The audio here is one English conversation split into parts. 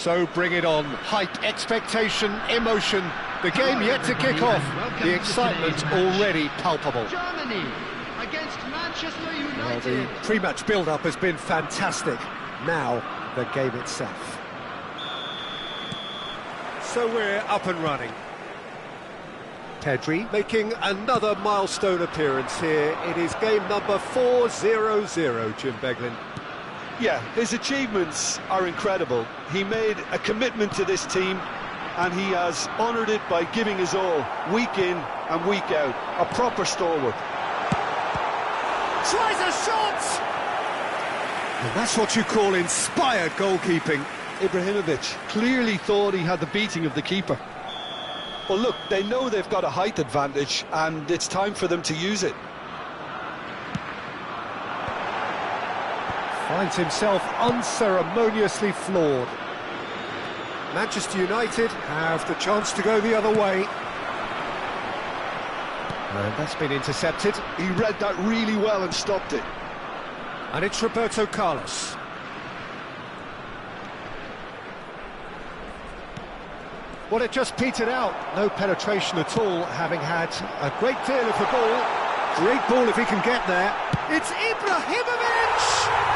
So bring it on. Hype, expectation, emotion. The game yet to kick off. The excitement already palpable. Germany against Manchester United. Well, the pre-match build-up has been fantastic. Now, the game itself. So we're up and running. Pedri making another milestone appearance here. It is game number 400, Jim Beglin. Yeah, his achievements are incredible. He made a commitment to this team and he has honoured it by giving his all, week in and week out. A proper stalwart. Tries a shot! And that's what you call inspired goalkeeping. Ibrahimovic clearly thought he had the beating of the keeper. Well, look, they know they've got a height advantage and it's time for them to use it. Finds himself unceremoniously floored. Manchester United have the chance to go the other way. And that's been intercepted. He read that really well and stopped it. And it's Roberto Carlos. Well, it just petered out. No penetration at all, having had a great deal of the ball. Great ball if he can get there. It's Ibrahimovic!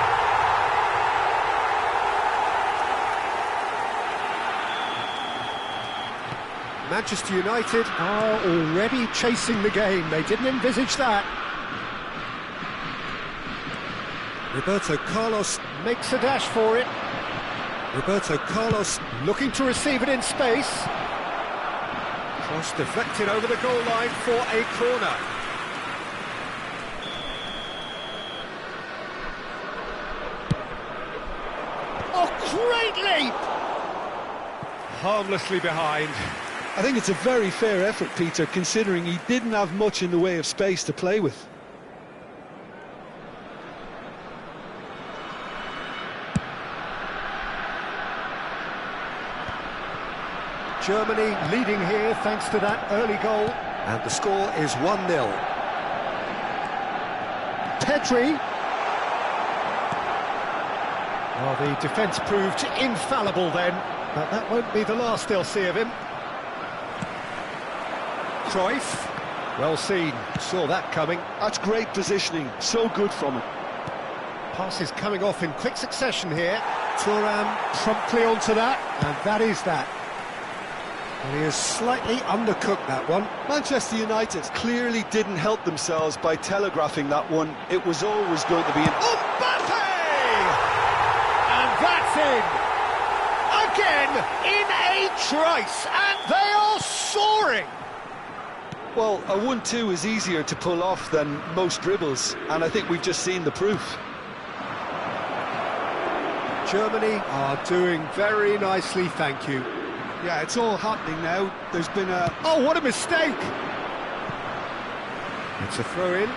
Manchester United are already chasing the game. They didn't envisage that. Roberto Carlos makes a dash for it. Roberto Carlos looking to receive it in space. Cross deflected over the goal line for a corner. Oh, great leap! Harmlessly behind. I think it's a very fair effort, Peter, considering he didn't have much in the way of space to play with. Germany leading here thanks to that early goal. And the score is 1-0. Pedri. Well, the defence proved infallible then, but that won't be the last they'll see of him. Cruyff. Well seen, saw that coming. That's great positioning, so good from him. Passes coming off in quick succession here. Thuram promptly onto that, and that is that. He has slightly undercooked that one. Manchester United clearly didn't help themselves by telegraphing that one. It was always going to be an... Mbappe! And that's in! Again, in a trice, and they are soaring! Well, a 1-2 is easier to pull off than most dribbles, and I think we've just seen the proof. Germany are doing very nicely, thank you. Yeah, it's all happening now. There's been a... Oh, what a mistake! It's a throw-in.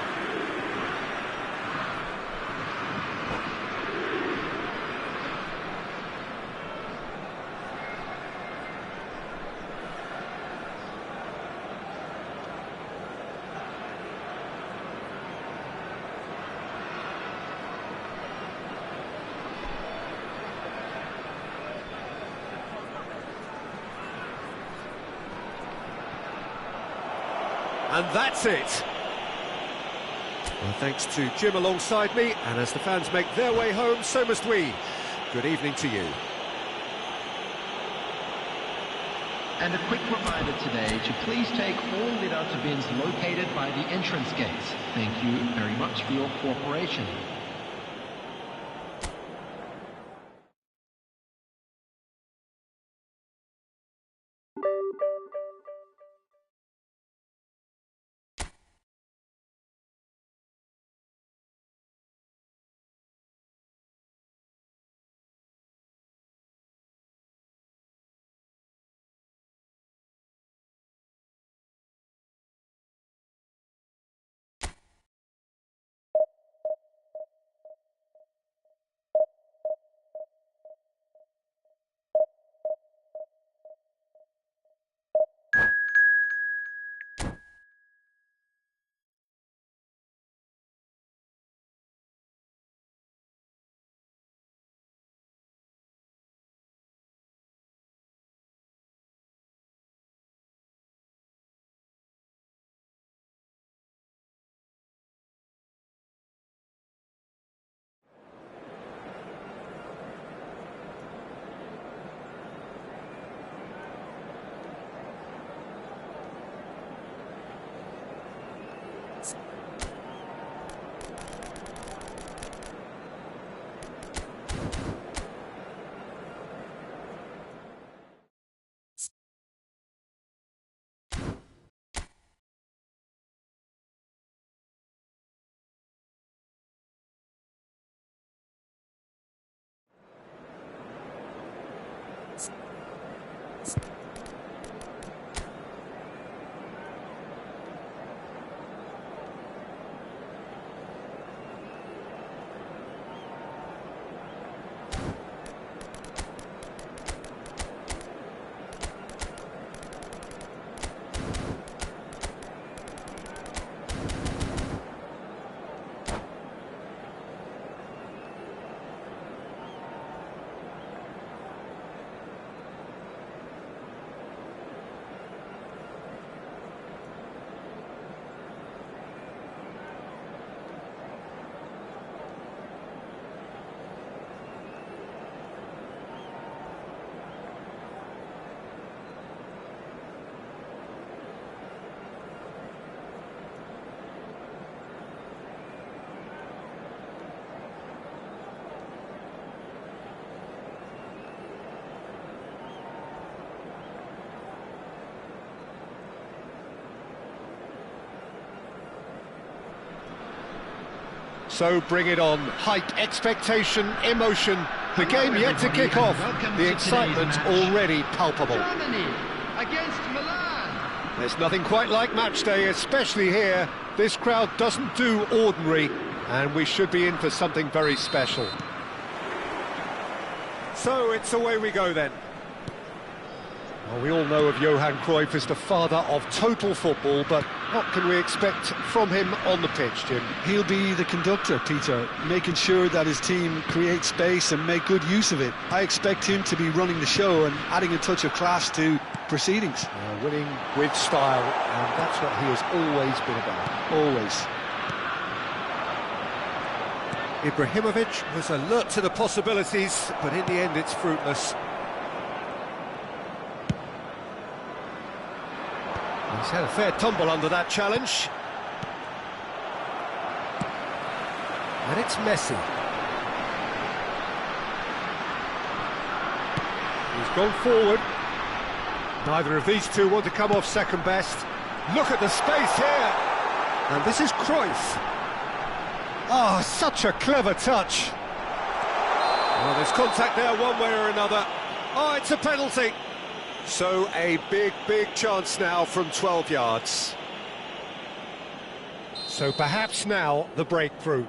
And that's it. Well, thanks to Jim alongside me, and as the fans make their way home, so must we. Good evening to you. And a quick reminder today to please take all Litter bins located by the entrance gates. Thank you very much for your cooperation. So bring it on. Hype, expectation, emotion. The game yet to kick off. The excitement already palpable. Germany against Milan. There's nothing quite like match day, especially here. This crowd doesn't do ordinary, and we should be in for something very special. So it's away we go then. Well, we all know of Johan Cruyff as the father of total football, but what can we expect from him on the pitch, Jim? He'll be the conductor, Peter, making sure that his team creates space and make good use of it. I expect him to be running the show and adding a touch of class to proceedings. Winning with style, and that's what he has always been about. Always. Ibrahimovic was alert to the possibilities, but in the end it's fruitless. He's had a fair tumble under that challenge. And it's Messi. He's gone forward. Neither of these two want to come off second best. Look at the space here. And this is Cruyff. Oh, such a clever touch. Well, there's contact there one way or another. Oh, it's a penalty. So a big chance now from 12 yards. So perhaps now the breakthrough.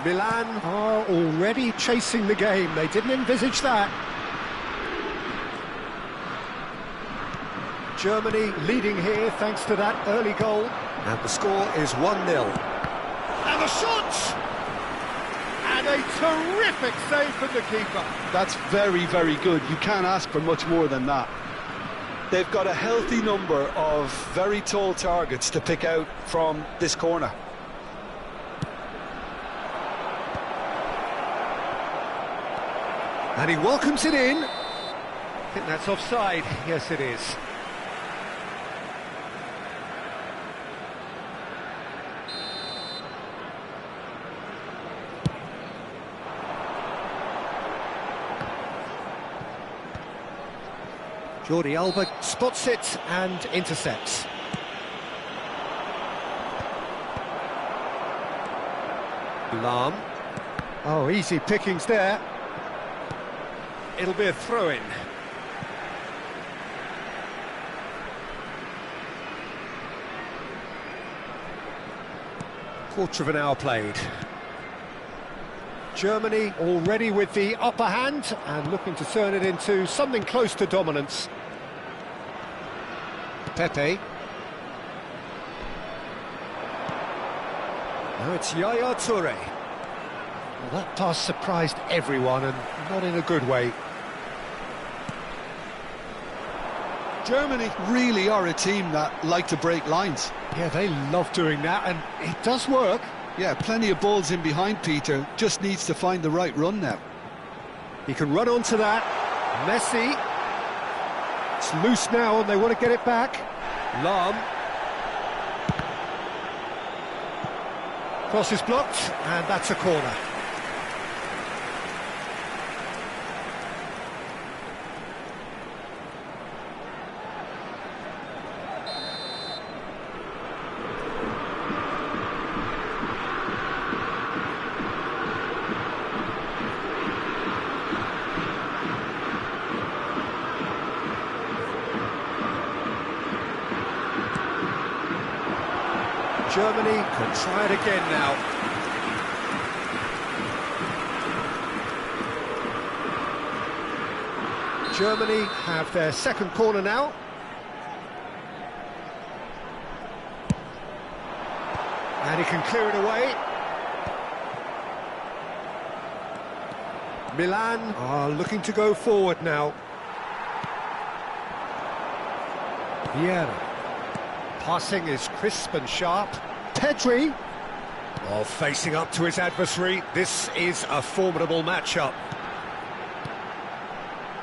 Milan are already chasing the game. They didn't envisage that. Germany leading here thanks to that early goal. And the score is 1-0. And the shot! And a terrific save from the keeper. That's very good. You can't ask for much more than that. They've got a healthy number of very tall targets to pick out from this corner. And he welcomes it in. I think that's offside. Yes, it is. Jordi Alba spots it and intercepts. Lahm. Oh, easy pickings there. It'll be a throw-in. Quarter of an hour played. Germany already with the upper hand and looking to turn it into something close to dominance. Pepe. Now it's Yaya Toure. Well, that pass surprised everyone and not in a good way. Germany really are a team that like to break lines. Yeah, they love doing that, and it does work. Yeah, plenty of balls in behind Peter, just needs to find the right run now. He can run onto that. Messi. It's loose now and they want to get it back. Lahm. Cross is blocked, and that's a corner. Germany can try it again now. Germany have their second corner now. And he can clear it away. Milan are looking to go forward now. Vieira. Passing is crisp and sharp. Pedri. Well, facing up to his adversary, this is a formidable matchup.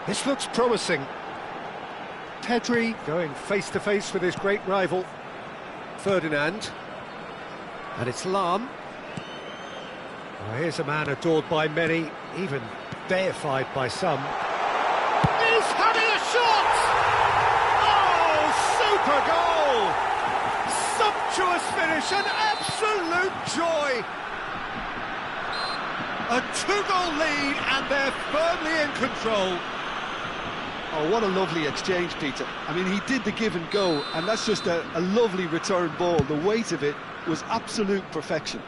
This looks promising. Pedri going face-to-face with his great rival, Ferdinand. And it's Lahm. Well, here's a man adored by many, even deified by some. He's having a shot! Oh, super goal! Sumptuous finish, an absolute joy! A 2-goal lead, and they're firmly in control. Oh, what a lovely exchange, Peter. I mean, he did the give and go, and that's just a lovely return ball. The weight of it was absolute perfection.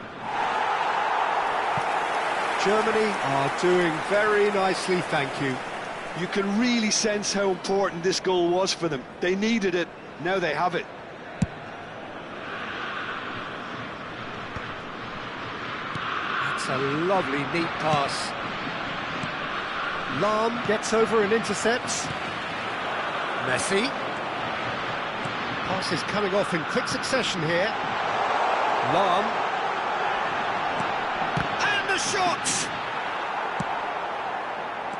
Germany are doing very nicely, thank you. You can really sense how important this goal was for them. They needed it, now they have it. That's a lovely, neat pass. Lahm gets over and intercepts. Messi. Pass is coming off in quick succession here. Lahm. And the shot!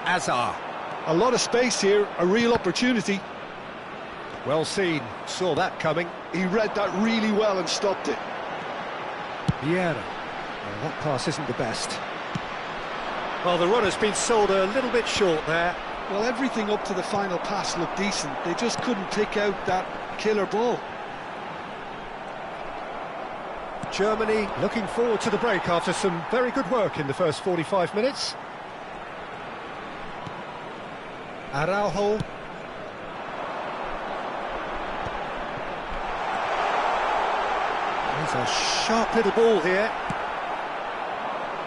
Hazard. A lot of space here, a real opportunity. Well seen, saw that coming. He read that really well and stopped it. Vieira. Well, that pass isn't the best. Well, the runner's been sold a little bit short there. Well, everything up to the final pass looked decent. They just couldn't pick out that killer ball. Germany looking forward to the break after some very good work in the first 45 minutes. Araujo. There's a sharp little ball here.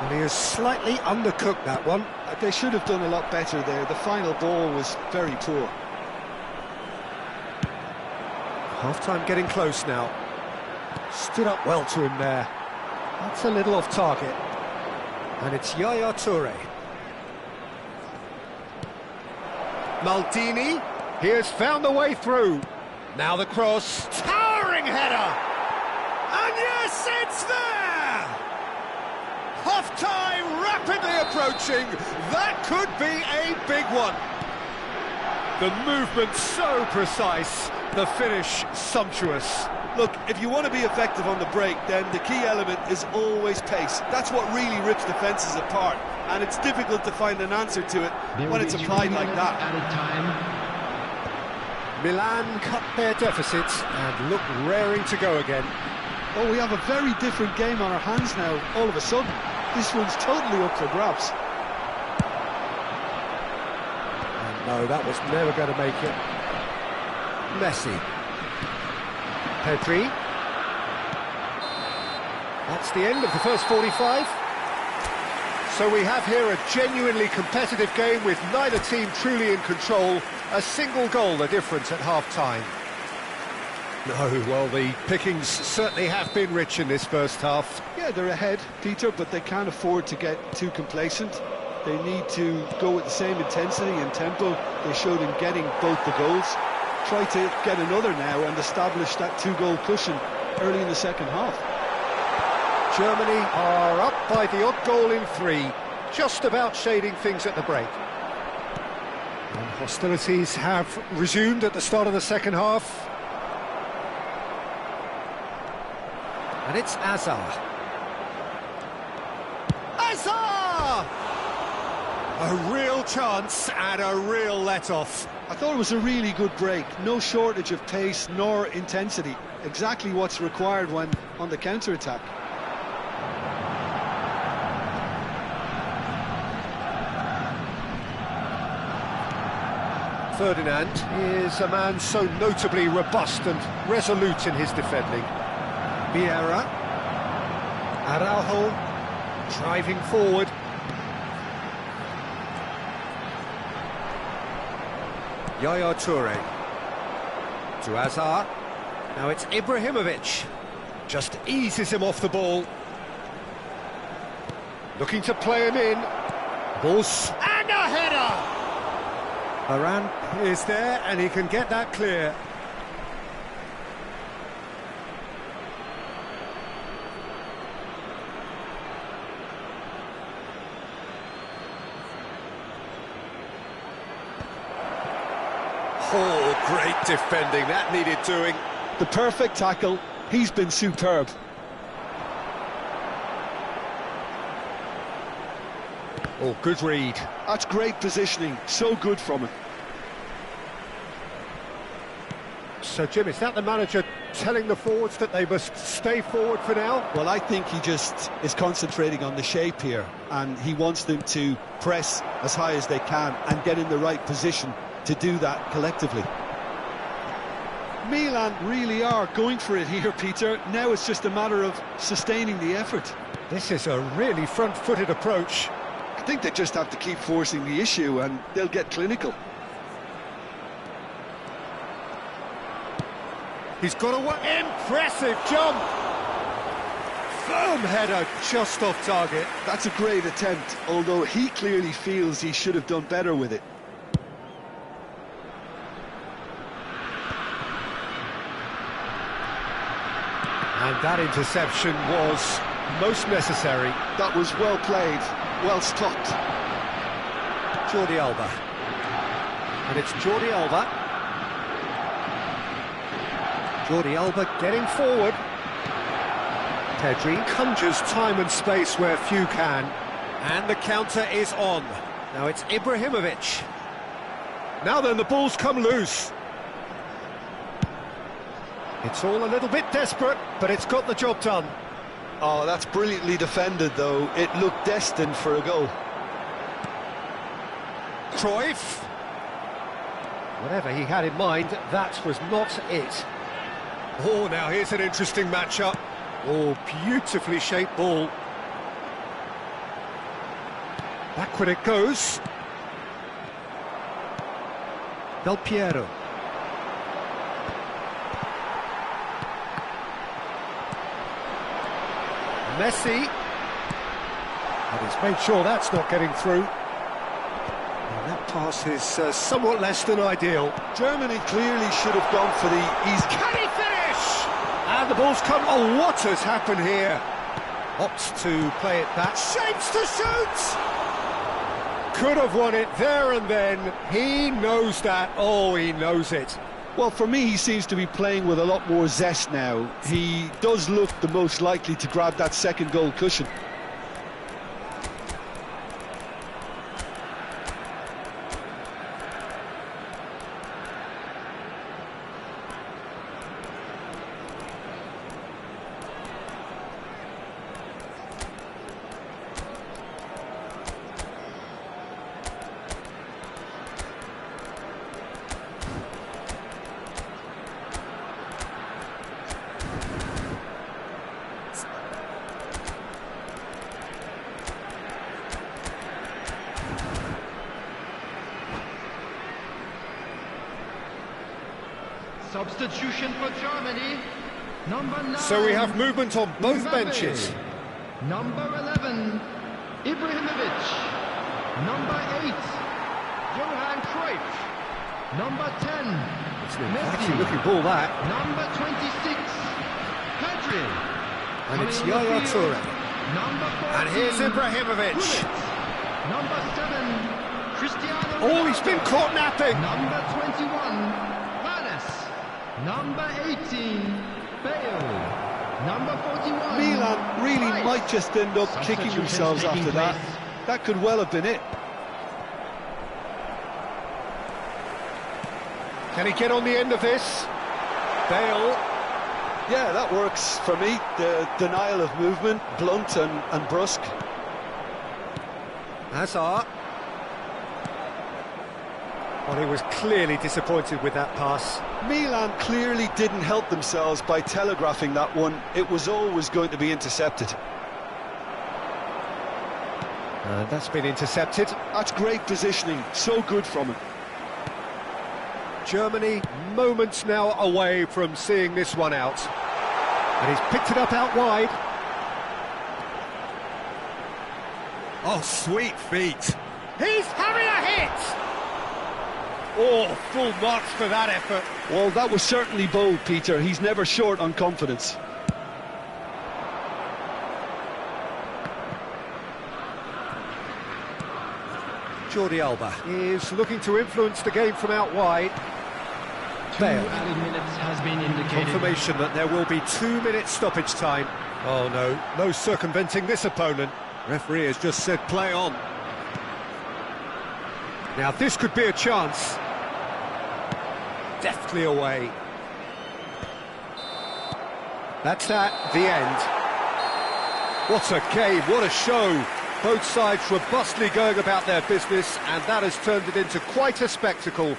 And he has slightly undercooked that one. They should have done a lot better there. The final ball was very poor. Half-time getting close now. Stood up well to him there. That's a little off target. And it's Yaya Toure. Maldini, he has found the way through. Now the cross, towering header! And yes, it's there! Half-time rapidly approaching. That could be a big one. The movement so precise, the finish sumptuous. Look, if you want to be effective on the break, then the key element is always pace. That's what really rips defences apart, and it's difficult to find an answer to it when it's applied like that. Milan cut their deficits and look raring to go again. Oh, we have a very different game on our hands now, all of a sudden. This one's totally up for grabs. And no, that was never going to make it. Messi. Pedri. That's the end of the first 45. So we have here a genuinely competitive game with neither team truly in control. A single goal the difference at half-time. No, well, the pickings certainly have been rich in this first half. Yeah, they're ahead, Peter, but they can't afford to get too complacent. They need to go with the same intensity and tempo they showed in getting both the goals. Try to get another now and establish that 2-goal cushion early in the second half. Germany are up by the odd goal in 3, just about shading things at the break. And hostilities have resumed at the start of the second half. And it's Hazard. Hazard! A real chance and a real let-off. I thought it was a really good break. No shortage of pace nor intensity. Exactly what's required when on the counter-attack. Ferdinand is a man so notably robust and resolute in his defending. Vieira. Araujo driving forward. Yaya Toure to Hazard. Now it's Ibrahimovic. Just eases him off the ball. Looking to play him in. Ball's and a header! Varane is there and he can get that clear. Oh, great defending, that needed doing. The perfect tackle, he's been superb. Oh, good read. That's great positioning, so good from him. So, Jim, is that the manager telling the forwards that they must stay forward for now? Well, I think he just is concentrating on the shape here, and he wants them to press as high as they can and get in the right position to do that collectively. Milan really are going for it here, Peter. Now it's just a matter of sustaining the effort. This is a really front-footed approach. I think they just have to keep forcing the issue and they'll get clinical. He's got a impressive jump. Firm header just off target. That's a great attempt, although he clearly feels he should have done better with it. And that interception was most necessary. That was well played, well stopped. Jordi Alba. And it's Jordi Alba. Jordi Alba getting forward. Pedri conjures time and space where few can. And the counter is on. Now it's Ibrahimovic. Now then, the ball's come loose. It's all a little bit desperate, but it's got the job done. Oh, that's brilliantly defended, though. It looked destined for a goal. Cruyff. Whatever he had in mind, that was not it. Oh, now here's an interesting matchup. Oh, beautifully shaped ball. Backward it goes. Del Piero. Messi. And he's made sure that's not getting through. And that pass is somewhat less than ideal. Germany clearly should have gone for the easy... Can he finish? And the ball's come... Oh, what has happened here? Opts to play it back. Shapes to shoot! Could have won it there and then. He knows that. Oh, he knows it. Well, for me, he seems to be playing with a lot more zest now. He does look the most likely to grab that second goal cushion. Substitution for Germany, number 9. So we have movement on both Mbappe. benches. Number 11, Ibrahimovic. Number 8, Johan Cruyff. Number 10, It's an Messi. inviting looking ball, that. Number 26, Pedri. And it's Coming on the Yaya field, Toure. Number 14, And here's Ibrahimovic. Gullit. Number 7, Cristiano Oh, he's been Ronaldo. caught napping. Number 21, Hanes. Number 18, Bale. Number 41, Milan really Rice. might just end up kicking Substitutions themselves taking after that. place. That could well have been it. Can he get on the end of this? Bale. Yeah, that works for me. The denial of movement, blunt and brusque. Hazard. Well, he was clearly disappointed with that pass. Milan clearly didn't help themselves by telegraphing that one. It was always going to be intercepted. That's been intercepted. That's great positioning, so good from him. Germany moments now away from seeing this one out. And he's picked it up out wide. Oh, sweet feet. He's having a hit! Oh, full marks for that effort. Well, that was certainly bold, Peter. He's never short on confidence. Jordi Alba is looking to influence the game from out wide. 2 Bale. added minutes has been indicated. Confirmation that there will be 2 minutes stoppage time. Oh no, no circumventing this opponent. Referee has just said play on. Now this could be a chance. Deftly away. That's that, the end. What a game, what a show. Both sides robustly going about their business, and that has turned it into quite a spectacle.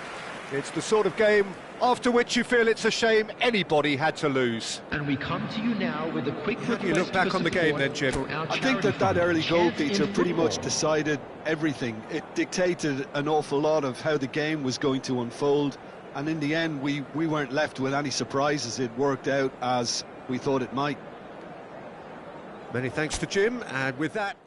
It's the sort of game after which you feel it's a shame anybody had to lose. And we come to you now with a quick How do you look back on the game then, Jim? I think that early goal, Peter, pretty much decided everything. It dictated an awful lot of how the game was going to unfold, and in the end we weren't left with any surprises. It worked out as we thought it might. Many thanks to Jim, and with that...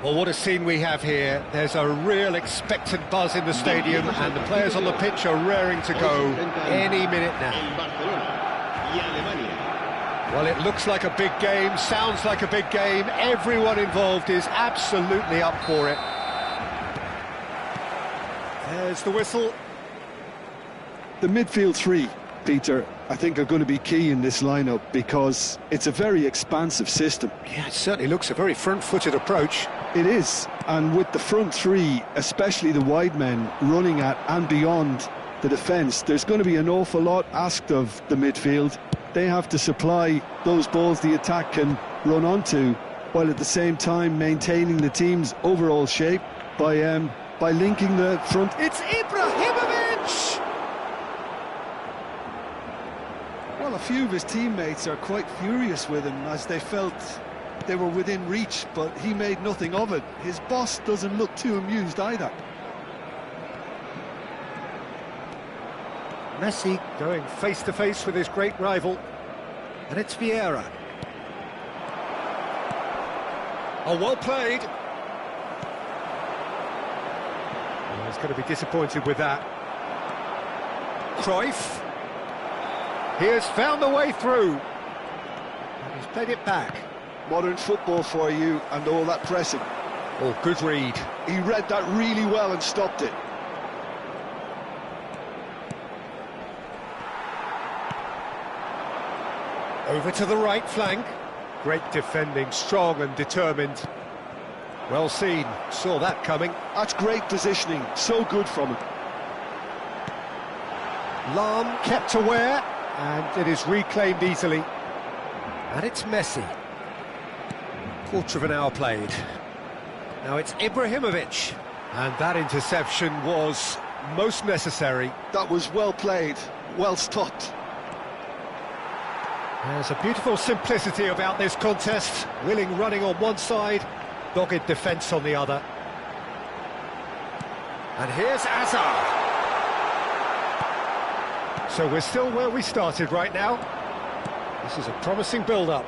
Well, what a scene we have here. There's a real expectant buzz in the stadium, and the players on the pitch are raring to go any minute now. Well, it looks like a big game, sounds like a big game. Everyone involved is absolutely up for it. There's the whistle. The midfield three Peter, I think are going to be key in this lineup because it's a very expansive system. Yeah, it certainly looks a very front-footed approach. It is, and with the front three, especially the wide men, running at and beyond the defence, there's going to be an awful lot asked of the midfield. They have to supply those balls the attack can run onto, while at the same time maintaining the team's overall shape by linking the front. It's Ibrahimovic! Well, a few of his teammates are quite furious with him as they felt they were within reach, but he made nothing of it. His boss doesn't look too amused either. Messi going face-to-face with his great rival. And it's Vieira. Oh, well played. Oh, he's going to be disappointed with that. Cruyff. He has found the way through. And he's played it back. Modern football for you and all that pressing. Oh, good read. He read that really well and stopped it. Over to the right flank. Great defending, strong and determined. Well seen, saw that coming. That's great positioning, so good from him. Lahm kept aware, and it is reclaimed easily. And it's Messi. Quarter of an hour played. Now it's Ibrahimovic. And that interception was most necessary. That was well played, well stopped. There's a beautiful simplicity about this contest. Willing running on one side, dogged defence on the other. And here's Hazard. So we're still where we started right now. This is a promising build-up.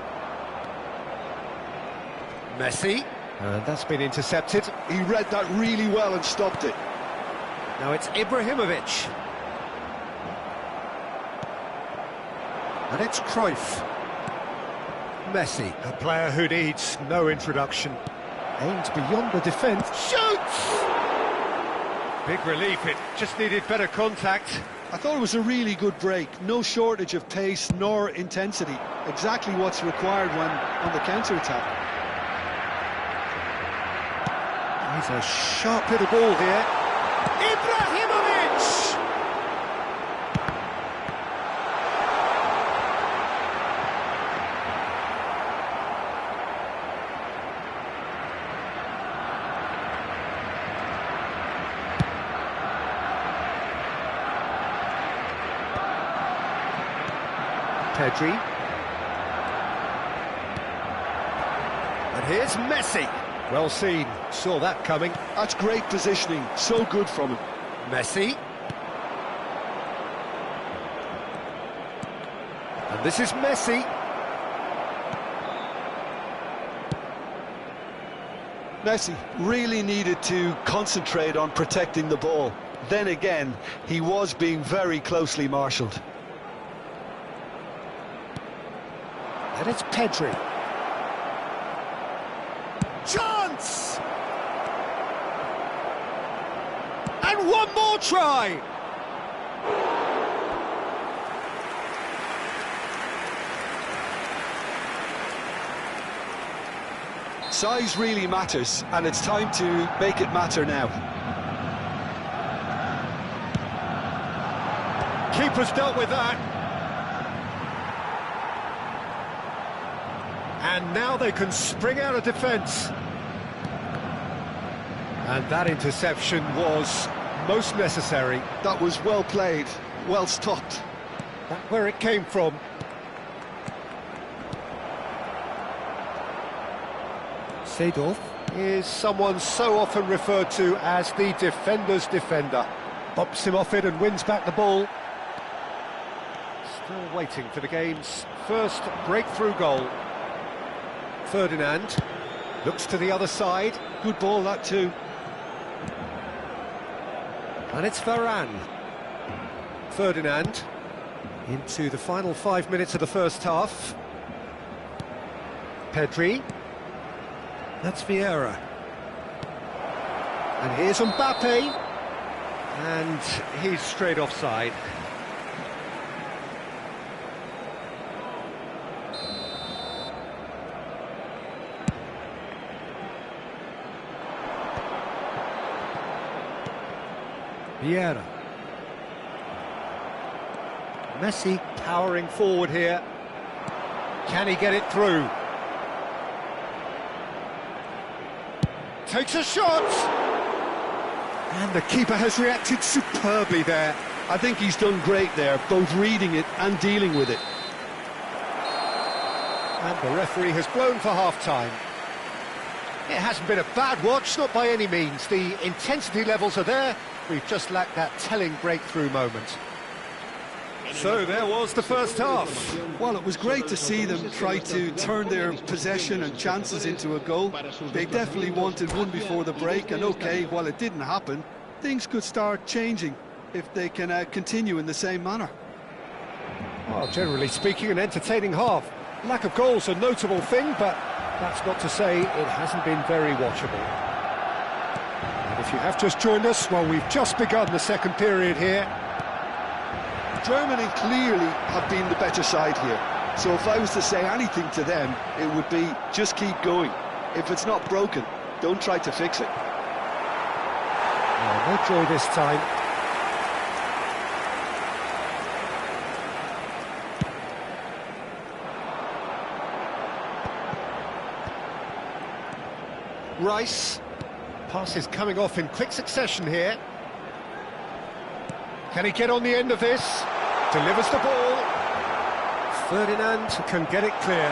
Messi, and that's been intercepted. He read that really well and stopped it. Now it's Ibrahimovic. And it's Cruyff. Messi, a player who needs no introduction. Aims beyond the defence. Shoots! Big relief, it just needed better contact. I thought it was a really good break. No shortage of pace nor intensity. Exactly what's required when on the counter-attack. He's a sharp little ball here. Ibrahimovic! Pedri. And here's Messi. Well seen, saw that coming. That's great positioning, so good from him. Messi. And this is Messi. Messi really needed to concentrate on protecting the ball. Then again, he was being very closely marshalled. And it's Pedri. Chance! And one more try! Size really matters, and it's time to make it matter now. Keeper's dealt with that. And now they can spring out of defence. And that interception was most necessary. That was well played, well stopped. That's where it came from. Seedorf is someone so often referred to as the defender's defender. Bops him off it and wins back the ball. Still waiting for the game's first breakthrough goal. Ferdinand looks to the other side. Good ball, that too. And it's Varane. Ferdinand into the final 5 minutes of the first half. Pedri. That's Vieira. And here's Mbappe. And he's straight offside. Vieira. Messi powering forward here. Can he get it through? Takes a shot! And the keeper has reacted superbly there. I think he's done great there, both reading it and dealing with it. And the referee has blown for half-time. It hasn't been a bad watch, not by any means. The intensity levels are there. We've just lacked that telling breakthrough moment. So there was the first half. Well, it was great to see them try to turn their possession and chances into a goal. They definitely wanted one before the break, and okay, while it didn't happen, things could start changing if they can continue in the same manner. Well, generally speaking, an entertaining half. Lack of goals a notable thing, but that's not to say it hasn't been very watchable. And if you have just joined us, well, we've just begun the second period here. Germany clearly have been the better side here, so if I was to say anything to them, it would be just keep going. If it's not broken, don't try to fix it. Oh, no joy this time. Rice. Passes coming off in quick succession here. Can he get on the end of this? Delivers the ball. Ferdinand can get it clear.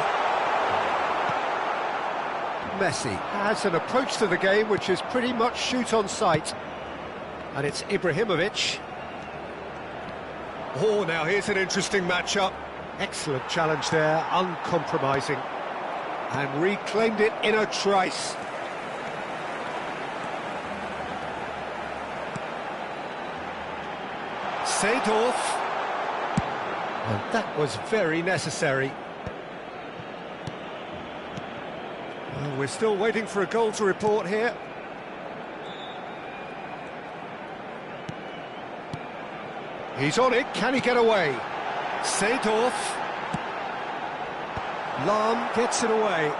Messi has an approach to the game which is pretty much shoot on sight. And it's Ibrahimovic. Oh, now here's an interesting matchup. Excellent challenge there, uncompromising. And reclaimed it in a trice. Seedorf. And that was very necessary. Well, we're still waiting for a goal to report here. He's on it, can he get away? Seedorf. Lahm gets it away.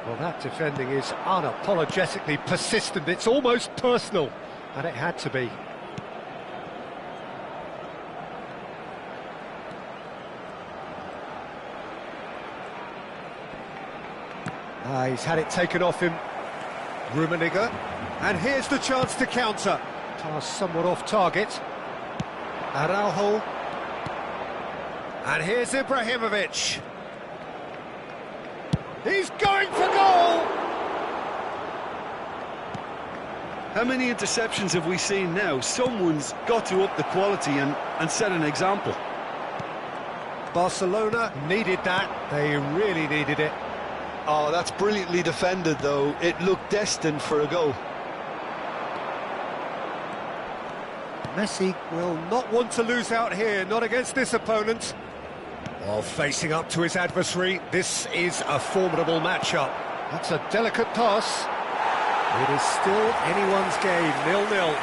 Well, that defending is unapologetically persistent. It's almost personal, and it had to be. He's had it taken off him. Rummenigge. And here's the chance to counter. Pass somewhat off target. Araujo. And here's Ibrahimovic. He's going for goal! How many interceptions have we seen now? Someone's got to up the quality and set an example. Barcelona needed that. They really needed it. Oh, that's brilliantly defended, though. It looked destined for a goal. Messi will not want to lose out here, not against this opponent. While facing up to his adversary, this is a formidable matchup. That's a delicate pass. It is still anyone's game, 0-0.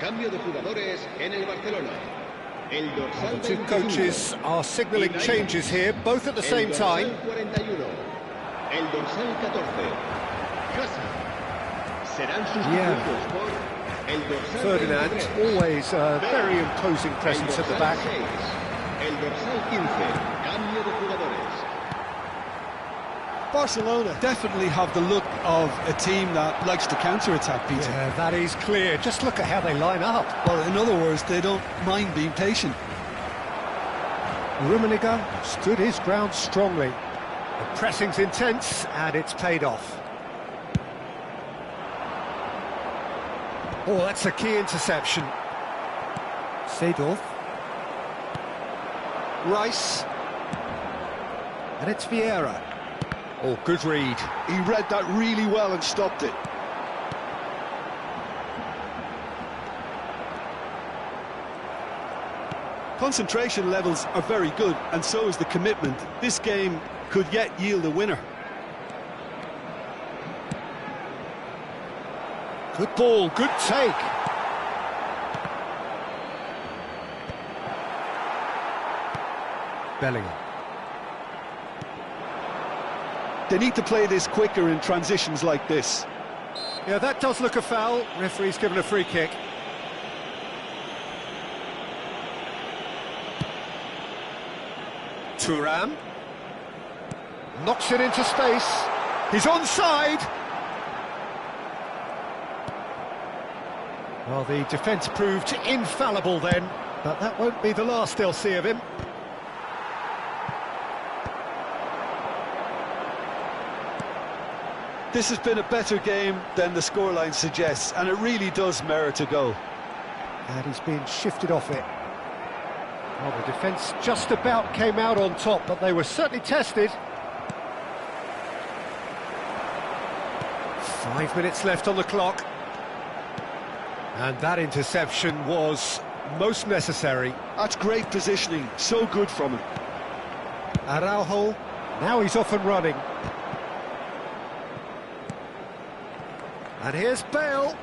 Cambio de jugadores en el Barcelona. El dorsal The two coaches are signalling changes here, both at the same time. El dorsal 14. Serán sustituidos por el dorsal Ferdinand, always a very imposing presence at the back. El dorsal 15, cambio de jugadores. Barcelona definitely have the look of a team that likes to counter-attack, Peter. Yeah, that is clear. Just look at how they line up. Well, in other words, they don't mind being patient. Rummenigge stood his ground strongly. The pressing's intense, and it's paid off. Oh, that's a key interception. Seedorf. Rice. And it's Vieira. Oh, good read. He read that really well and stopped it. Concentration levels are very good, and so is the commitment. This game could yet yield a winner. Good ball, good take. Bellingham. They need to play this quicker in transitions like this. Yeah, that does look a foul. Referee's given a free kick. Thuram. Knocks it into space. He's onside. Well, the defence proved infallible then, but that won't be the last they'll see of him. This has been a better game than the scoreline suggests, and it really does merit a goal. And he's being shifted off it. Well, the defence just about came out on top, but they were certainly tested. 5 minutes left on the clock. And that interception was most necessary. That's great positioning, so good from him. Araujo, now he's off and running. And here's Bale.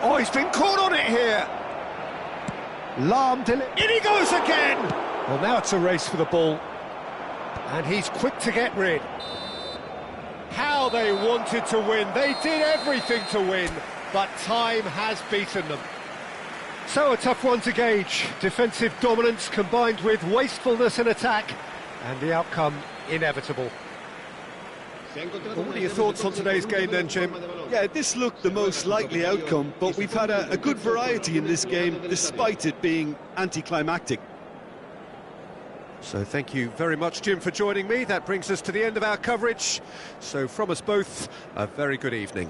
Oh, he's been caught on it here. In he goes again. Well, now it's a race for the ball. And he's quick to get rid. How they wanted to win. They did everything to win, but time has beaten them. So a tough one to gauge. Defensive dominance combined with wastefulness in attack, and the outcome inevitable. Well, what are your thoughts on today's game then, Jim? Yeah, this looked the most likely outcome, but we've had a good variety in this game, despite it being anticlimactic. So thank you very much, Jim, for joining me. That brings us to the end of our coverage. So from us both, a very good evening.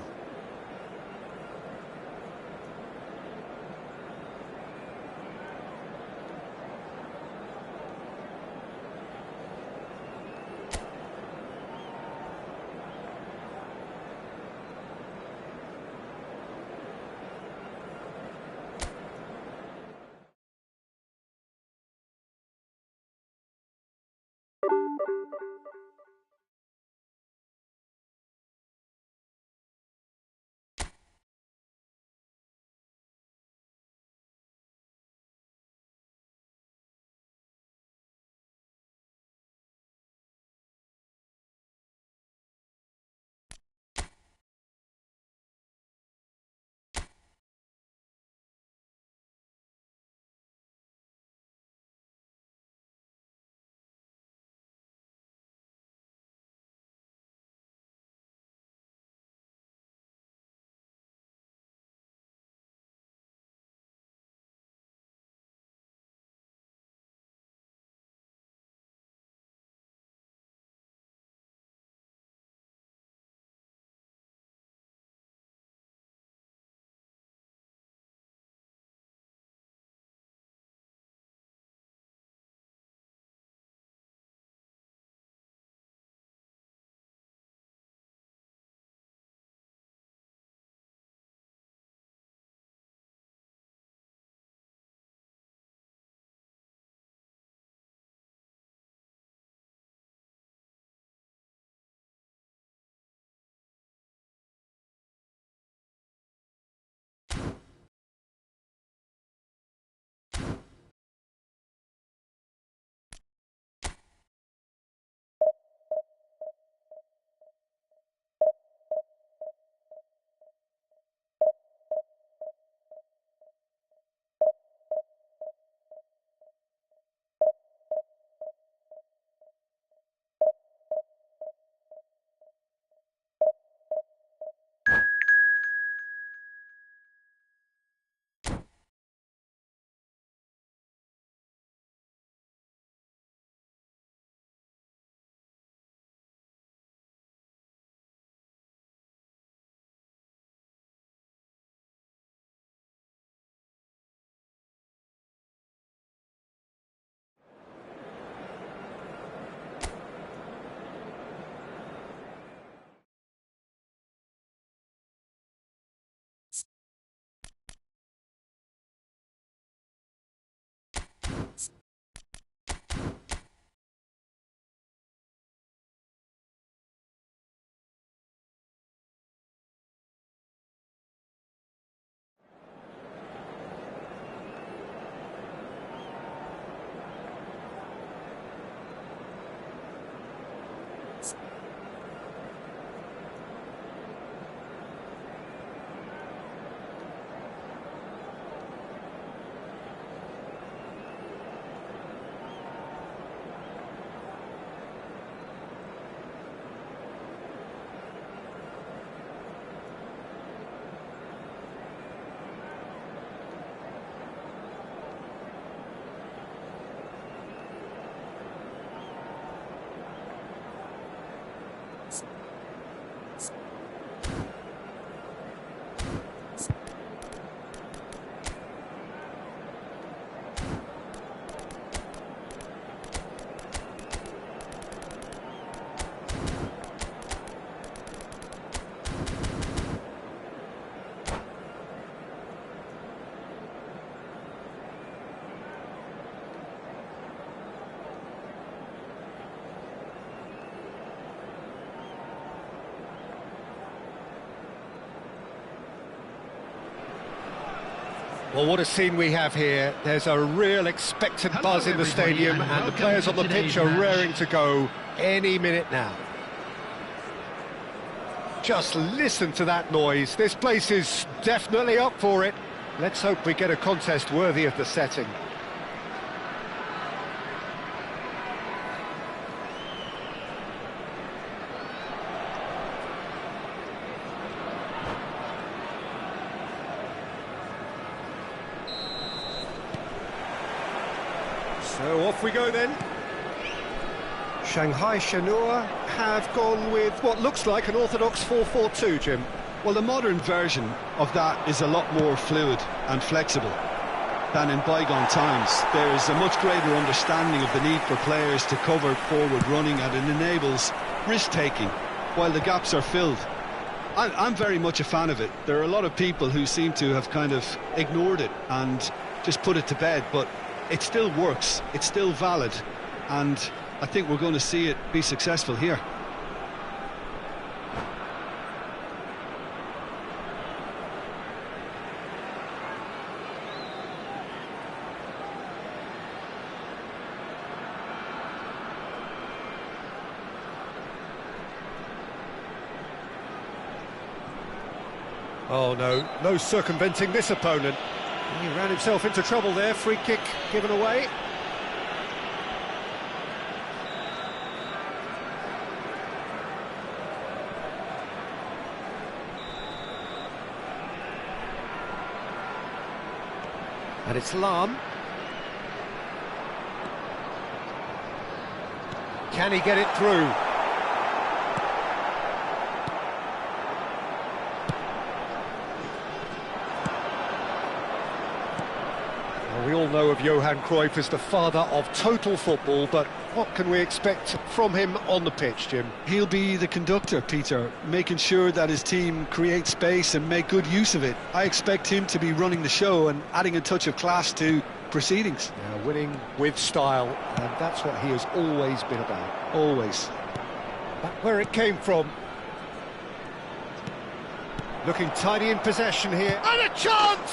Well, what a scene we have here. There's a real expectant buzz in the stadium, and the players on the pitch are raring to go any minute now. Just listen to that noise. This place is definitely up for it. Let's hope we get a contest worthy of the setting. So off we go then. Shanghai Shenhua have gone with what looks like an orthodox 4-4-2, Jim. Well, the modern version of that is a lot more fluid and flexible than in bygone times. There's a much greater understanding of the need for players to cover forward running, and it enables risk-taking while the gaps are filled. I'm very much a fan of it. There are a lot of people who seem to have kind of ignored it and just put it to bed, but it still works, it's still valid, and I think we're going to see it be successful here. Oh no, no circumventing this opponent. He ran himself into trouble there, free kick given away. And it's Lahm. Can he get it through? Well, we all know of Johan Cruyff as the father of total football, but what can we expect from him on the pitch, Jim? He'll be the conductor, Peter, making sure that his team create space and make good use of it. I expect him to be running the show and adding a touch of class to proceedings. Yeah, winning with style, and that's what he has always been about. Always. Back where it came from. Looking tidy in possession here. And a chance!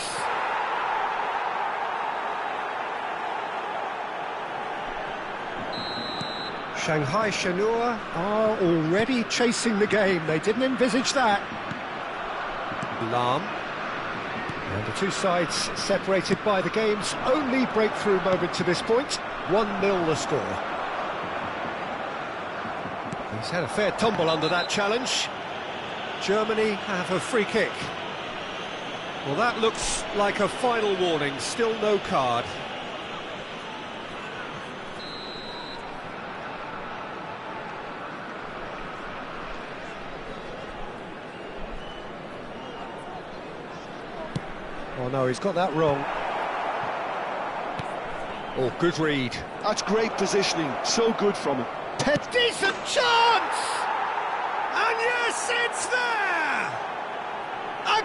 Shanghai Shenhua are already chasing the game. They didn't envisage that. Lahm. And the two sides separated by the game's only breakthrough moment to this point. 1-0 the score. He's had a fair tumble under that challenge. Germany have a free kick. Well, that looks like a final warning. Still no card. Oh no, he's got that wrong. Oh, good read. That's great positioning, so good from him. Decent chance! And yes, it's there!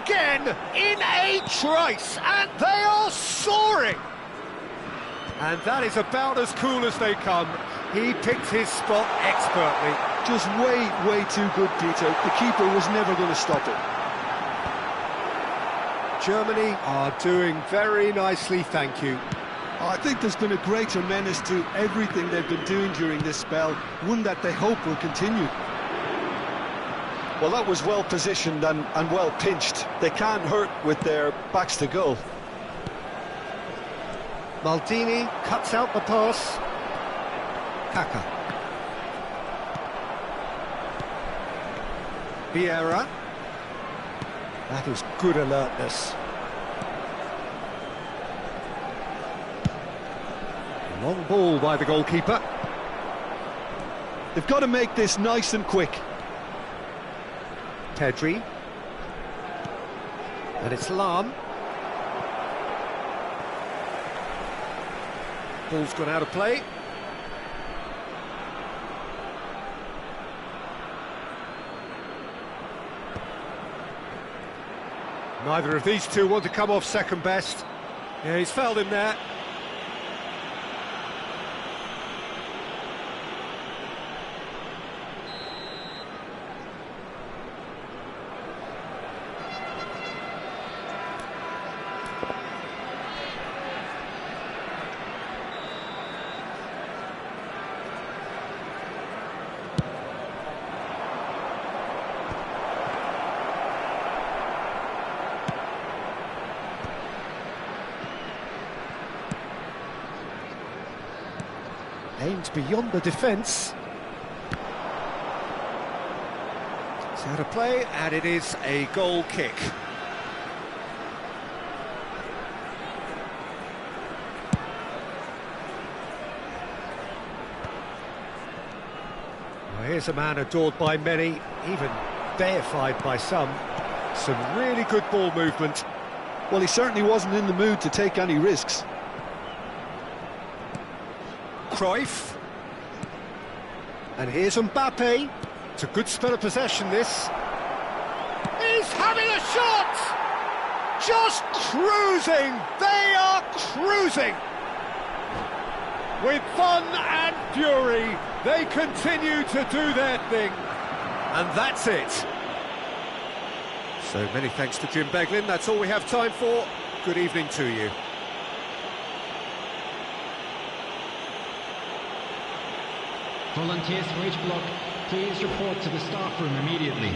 Again, in a trice, and they are soaring! And that is about as cool as they come. He picked his spot expertly. Just way too good, Peter. The keeper was never going to stop it. Germany are doing very nicely, thank you. I think there's been a greater menace to everything they've been doing during this spell, one that they hope will continue. Well, that was well positioned and well pinched. They can't hurt with their backs to goal. Maldini cuts out the pass. Kaka. Vieira. That is good alertness. Long ball by the goalkeeper. They've got to make this nice and quick. Pedri. And it's Lahm. Ball's gone out of play. Neither of these two want to come off second best. Yeah, he's fouled him there. Aimed beyond the defence. It's out of play, and it is a goal kick. Well, here's a man adored by many, even deified by some. Some really good ball movement. Well, he certainly wasn't in the mood to take any risks. Cruyff. And here's Mbappe. It's a good spell of possession, this. He's having a shot! Just cruising! They are cruising! With fun and fury, they continue to do their thing. And that's it. So many thanks to Jim Beglin. That's all we have time for. Good evening to you. Volunteers for each block, please report to the staff room immediately.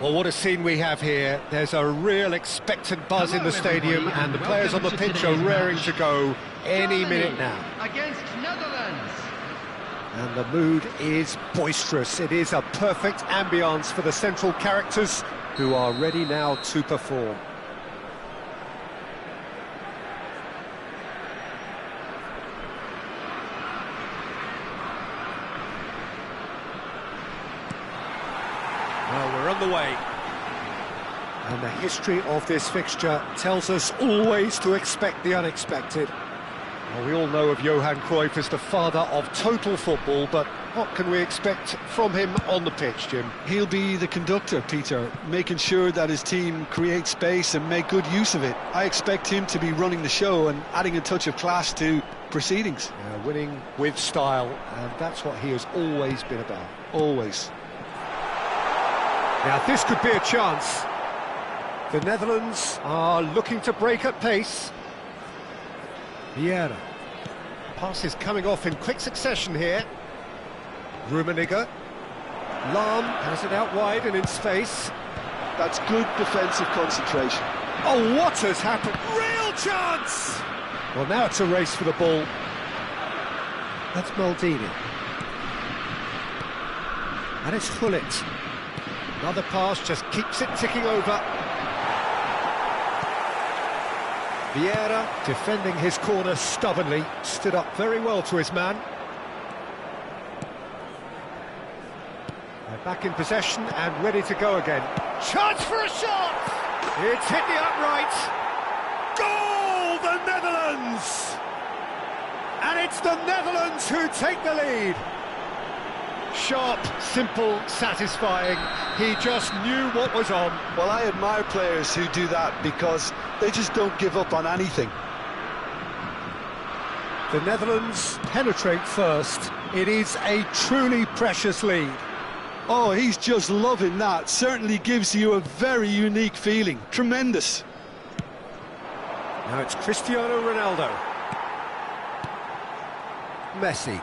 Well, what a scene we have here. There's a real expectant buzz in the stadium, and the players on the pitch are raring to go any minute now. Against Netherlands. And the mood is boisterous. It is a perfect ambience for the central characters who are ready now to perform. Well, we're on the way. And the history of this fixture tells us always to expect the unexpected. Well, we all know of Johan Cruyff as the father of total football, but what can we expect from him on the pitch, Jim? He'll be the conductor, Peter, making sure that his team creates space and make good use of it. I expect him to be running the show and adding a touch of class to proceedings. Yeah, winning with style, and that's what he has always been about. Always. Now, this could be a chance. The Netherlands are looking to break at pace. Vieira. Pass is coming off in quick succession here. Rummenigge. Lahm has it out wide and in space. That's good defensive concentration. Oh, what has happened? Real chance! Well, now it's a race for the ball. That's Maldini. And it's Gullit. Another pass just keeps it ticking over. Vieira, defending his corner stubbornly, stood up very well to his man. They're back in possession and ready to go again. Chance for a shot! It's hit the upright. Goal, the Netherlands! And it's the Netherlands who take the lead. Sharp, simple, satisfying. He just knew what was on. Well, I admire players who do that because they just don't give up on anything. The Netherlands penetrate first. It is a truly precious lead. Oh, he's just loving that. Certainly gives you a very unique feeling. Tremendous. Now it's Cristiano Ronaldo. Messi.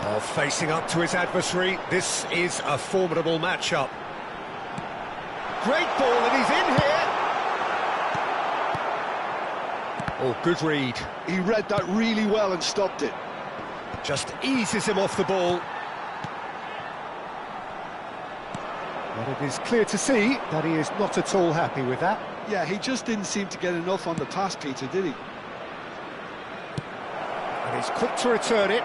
Oh, facing up to his adversary. This is a formidable matchup. Great ball, and he's in here. Oh, good read. He read that really well and stopped it. Just eases him off the ball. But it is clear to see that he is not at all happy with that. Yeah, he just didn't seem to get enough on the pass, Peter, did he? And he's quick to return it.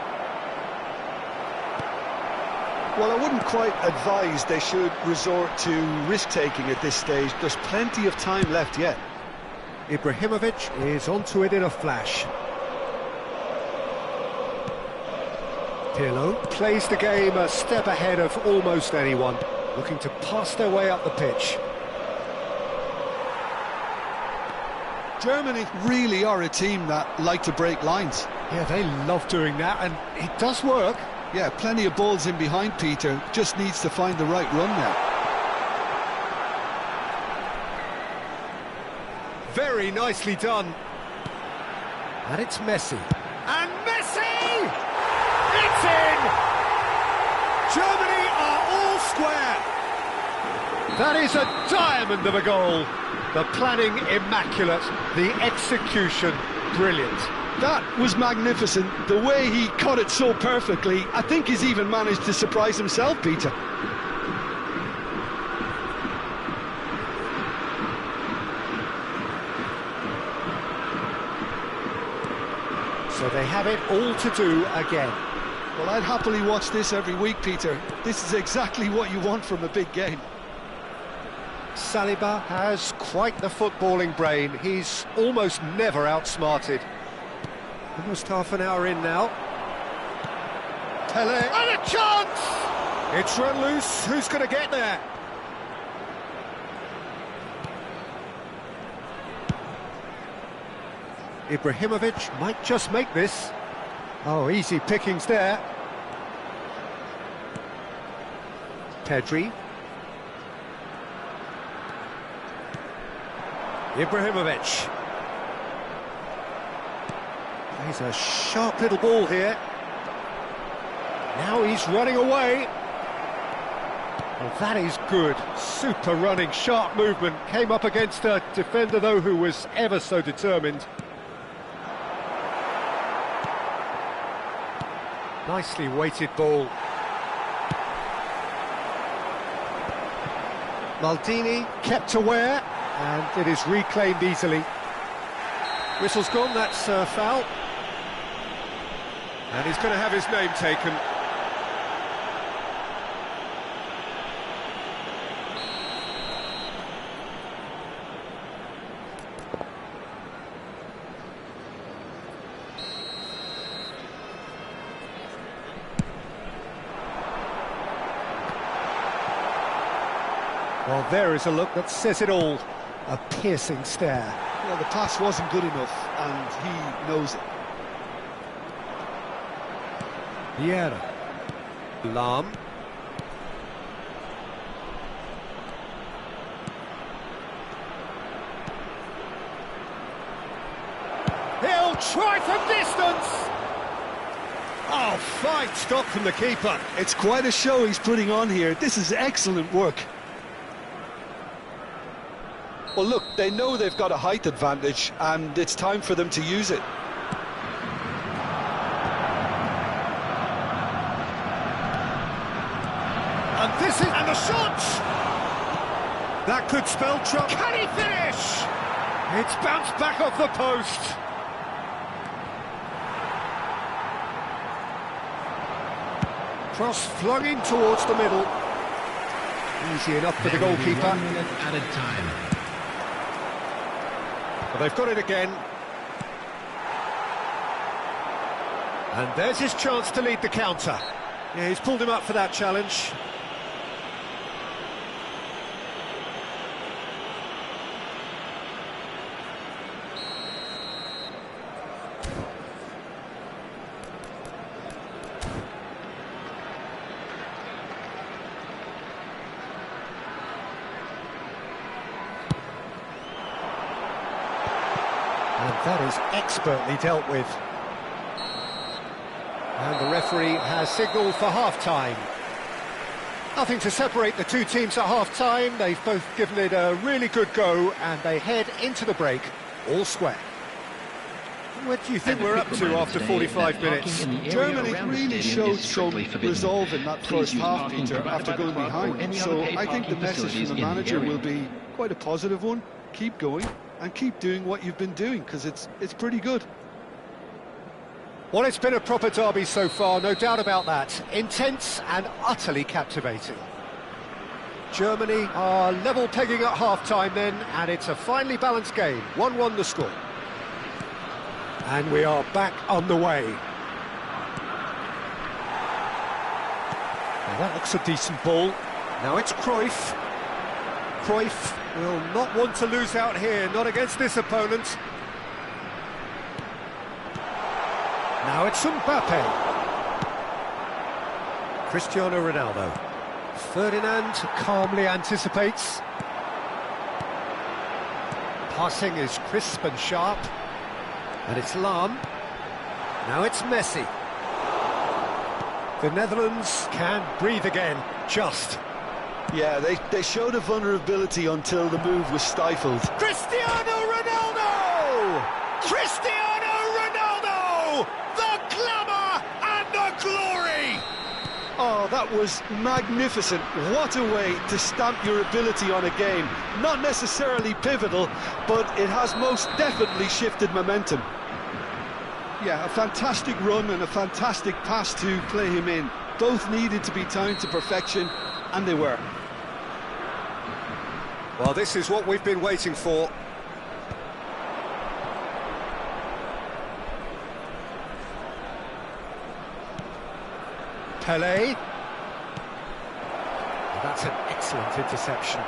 Well, I wouldn't quite advise they should resort to risk-taking at this stage. There's plenty of time left yet. Ibrahimovic is onto it in a flash. Pirlo plays the game a step ahead of almost anyone, looking to pass their way up the pitch. Germany really are a team that like to break lines. Yeah, they love doing that, and it does work. Yeah, plenty of balls in behind Peter, just needs to find the right run now. Very nicely done. And it's Messi. And Messi! It's in! Germany are all square. That is a diamond of a goal. The planning immaculate, the execution brilliant. That was magnificent. The way he cut it so perfectly, I think he's even managed to surprise himself, Peter. So they have it all to do again. Well, I'd happily watch this every week, Peter. This is exactly what you want from a big game. Saliba has quite the footballing brain. He's almost never outsmarted. Almost half an hour in now. Pele. And a chance! It's run loose. Who's going to get there? Ibrahimovic might just make this. Oh, easy pickings there. Pedri. Ibrahimovic. Plays a sharp little ball here. Now he's running away. Well, that is good. Super running, sharp movement. Came up against a defender, though, who was ever so determined. Nicely weighted ball. Maldini kept aware, and it is reclaimed easily. Whistle's gone, that's a foul. And he's going to have his name taken. Well, there is a look that says it all. A piercing stare. Well, the pass wasn't good enough, and he knows it. Vieira. Lahm. He'll try from distance! Oh, fine stop from the keeper. It's quite a show he's putting on here. This is excellent work. Well, look, they know they've got a height advantage, and it's time for them to use it. And the shot! That could spell trouble. Can he finish? It's bounced back off the post. Cross flung in towards the middle. Easy enough for the goalkeeper. 1 minute added time. Well, they've got it again. And there's his chance to lead the counter. Yeah, he's pulled him up for that challenge. And that is expertly dealt with. And the referee has signalled for half-time. Nothing to separate the two teams at half-time. They've both given it a really good go, and they head into the break all square. What do you think we're up to after 45 minutes? Germany really showed some resolve in that first half, Peter, after going behind. So I think the message from the manager will be quite a positive one. Keep going and keep doing what you've been doing, because it's pretty good. Well, it's been a proper derby so far, no doubt about that. Intense and utterly captivating. Germany are level pegging at half-time then, and it's a finely balanced game. 1-1 the score. And we are back on the way. Now that looks a decent ball. Now it's Cruyff. Cruyff will not want to lose out here, not against this opponent. Now it's Mbappe. Cristiano Ronaldo. Ferdinand calmly anticipates. Passing is crisp and sharp. And it's Lahm. Now it's Messi. The Netherlands can breathe again, just. Yeah, they showed a vulnerability until the move was stifled. Cristiano Ronaldo! Cristiano Ronaldo! The glamour and the glory! Oh, that was magnificent. What a way to stamp your ability on a game. Not necessarily pivotal, but it has most definitely shifted momentum. Yeah, a fantastic run and a fantastic pass to play him in. Both needed to be timed to perfection, and they were. Well, this is what we've been waiting for. Pelé. That's an excellent interception.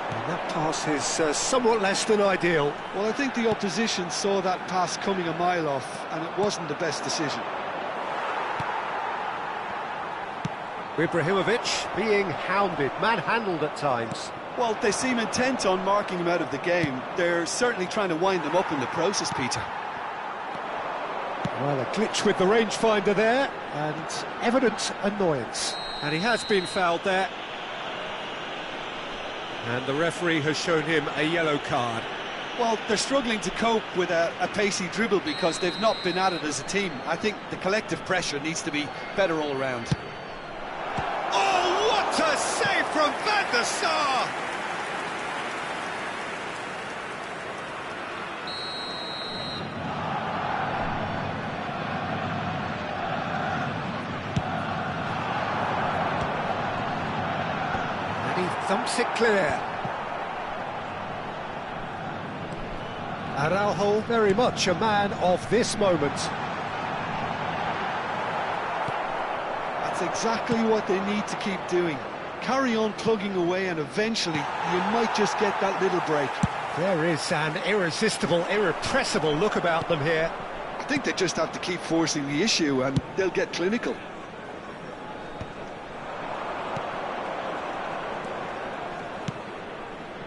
And that pass is somewhat less than ideal. Well, I think the opposition saw that pass coming a mile off, and it wasn't the best decision. Ibrahimovic being hounded, manhandled at times. Well, they seem intent on marking him out of the game. They're certainly trying to wind him up in the process, Peter. Well, a glitch with the rangefinder there, and evident annoyance. And he has been fouled there. And the referee has shown him a yellow card. Well, they're struggling to cope with a pacey dribble because they've not been at it as a team. I think the collective pressure needs to be better all round. Oh, what a save from Van der Sar! And he thumps it clear. Araujo very much a man of this moment. That's exactly what they need to keep doing. Carry on plugging away and eventually you might just get that little break. There is an irresistible, irrepressible look about them here. I think they just have to keep forcing the issue and they'll get clinical.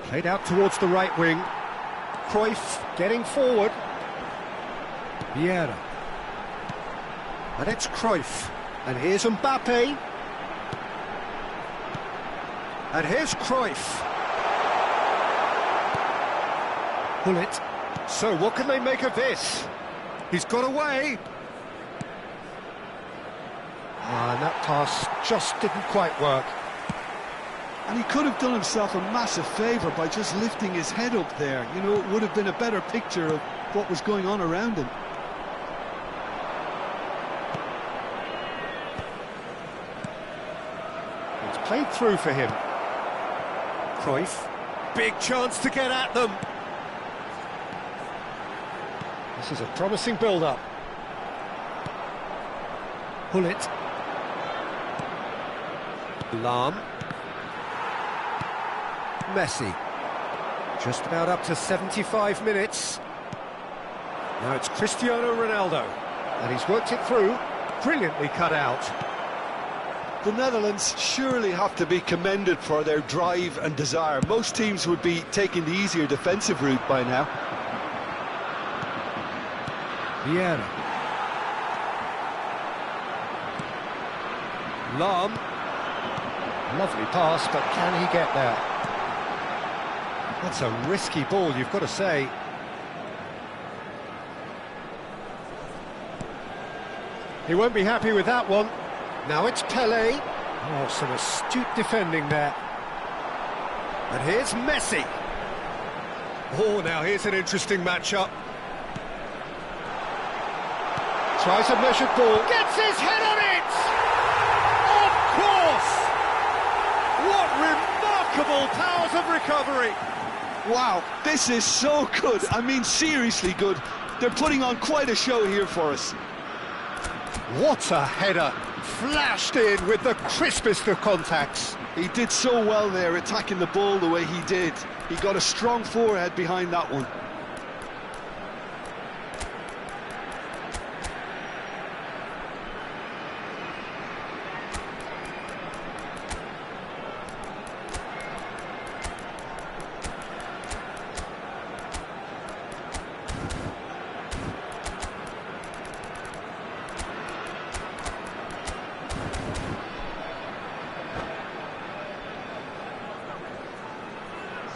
Played out towards the right wing. Cruyff getting forward. Vieira. And it's Cruyff. And here's Mbappe. And here's Cruyff. Gullit. So what can they make of this? He's got away. And that pass just didn't quite work. And he could have done himself a massive favour by just lifting his head up there. You know, it would have been a better picture of what was going on around him. It's played through for him. Cruyff, big chance to get at them. This is a promising build-up. Gullit. Lahm. Messi. Just about up to 75 minutes. Now it's Cristiano Ronaldo. And he's worked it through. Brilliantly cut out. The Netherlands surely have to be commended for their drive and desire. Most teams would be taking the easier defensive route by now. Vieira. Lahm. Lovely pass, but can he get there? That's a risky ball, you've got to say. He won't be happy with that one. Now it's Pelé. Oh, some astute defending there. And here's Messi. Oh, now here's an interesting matchup. Tries a measured ball. Gets his head on it! Of course! What remarkable powers of recovery! Wow, this is so good. I mean, seriously good. They're putting on quite a show here for us. What a header! Flashed in with the crispest of contacts. He did so well there, attacking the ball the way he did. He got a strong forehead behind that one.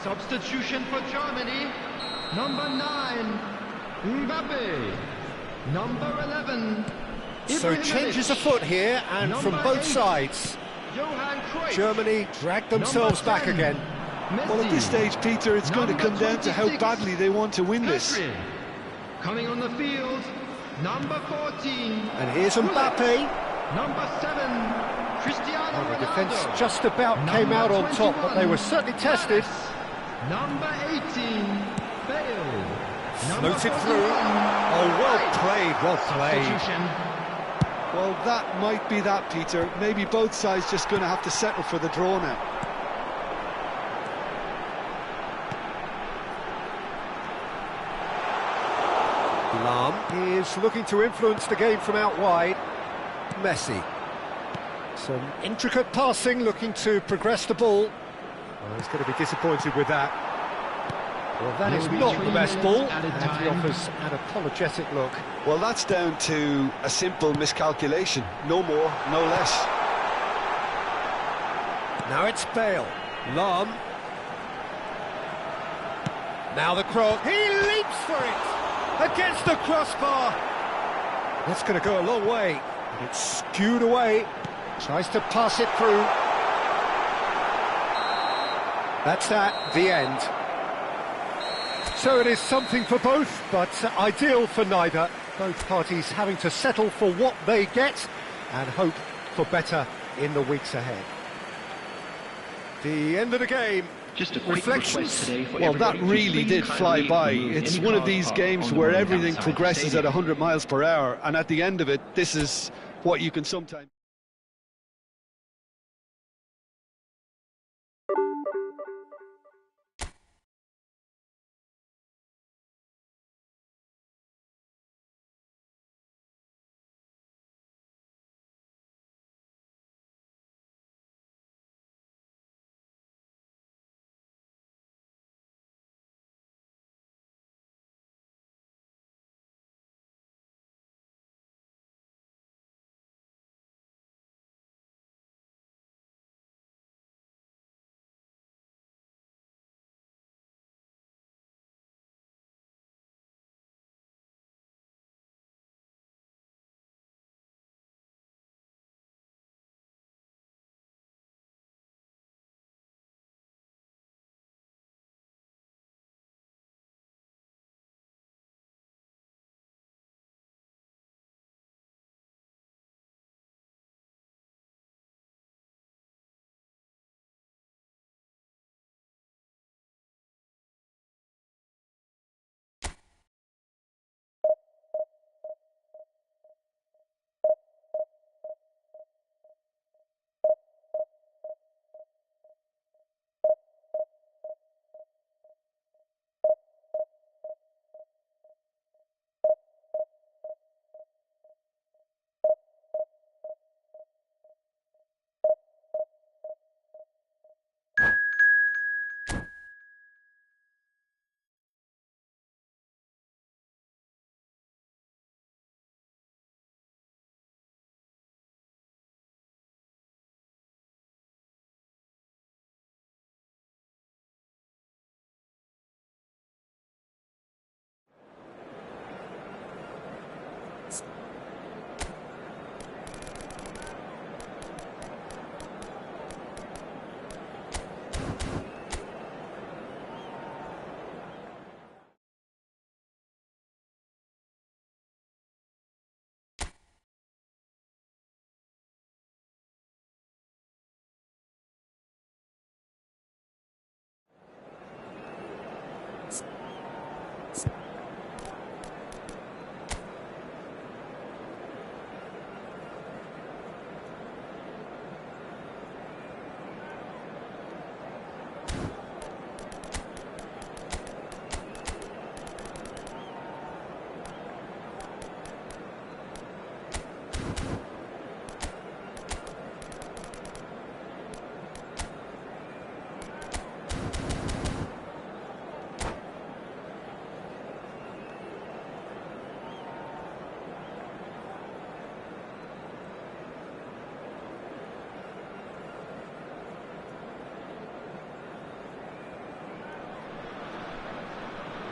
Substitution for Germany. Number 9, Mbappe. Number 11, So changes afoot here, and from both sides. Johan Cruyff. Germany dragged themselves back again. Well, at this stage, Peter, it's going to come down to how badly they want to win this. Pedri. Coming on the field, number 14. And here's Mbappe. Number 7, Cristiano Well, the Ronaldo. defence just about came out on top, but they were certainly tested. Number 18, Bale. Floated through. Oh, well played, well played. Substitution. Well, that might be that, Peter. Maybe both sides just going to have to settle for the draw now. Lahm is looking to influence the game from out wide. Messi. Some intricate passing, looking to progress the ball. Well, he's going to be disappointed with that. Well, that is not the best ball, and he offers an apologetic look. Well, that's down to a simple miscalculation. No more, no less. Now it's Bale. Lahm. Now the cross. He leaps for it against the crossbar. That's going to go a long way. And it's skewed away. Tries to pass it through. That's that, the end. So it is something for both, but ideal for neither. Both parties having to settle for what they get and hope for better in the weeks ahead. The end of the game. Just a quick Reflections. today for Well, that really did fly by. It's one of these games where everything progresses at 100 miles per hour, and at the end of it, this is what you can sometimes...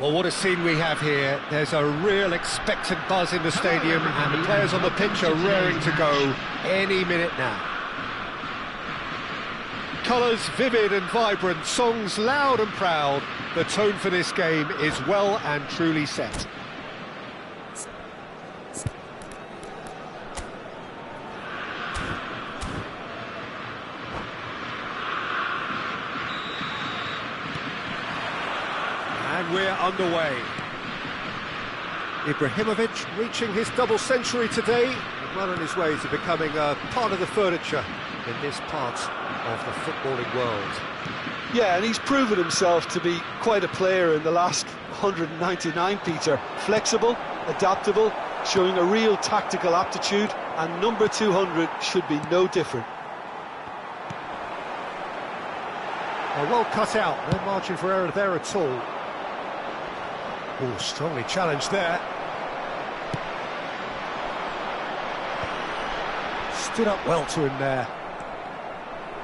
Well, what a scene we have here. There's a real expectant buzz in the stadium, and the players on the pitch are raring to go any minute now. Colours vivid and vibrant, songs loud and proud. The tone for this game is well and truly set. And we're underway. Ibrahimovic reaching his double century today, and well on his way to becoming a part of the furniture in this part of the footballing world. Yeah, and he's proven himself to be quite a player in the last 199, Peter. Flexible, adaptable, showing a real tactical aptitude, and number 200 should be no different. Well cut out, no margin for error there at all. Oh, strongly challenged there. Stood up well to him there.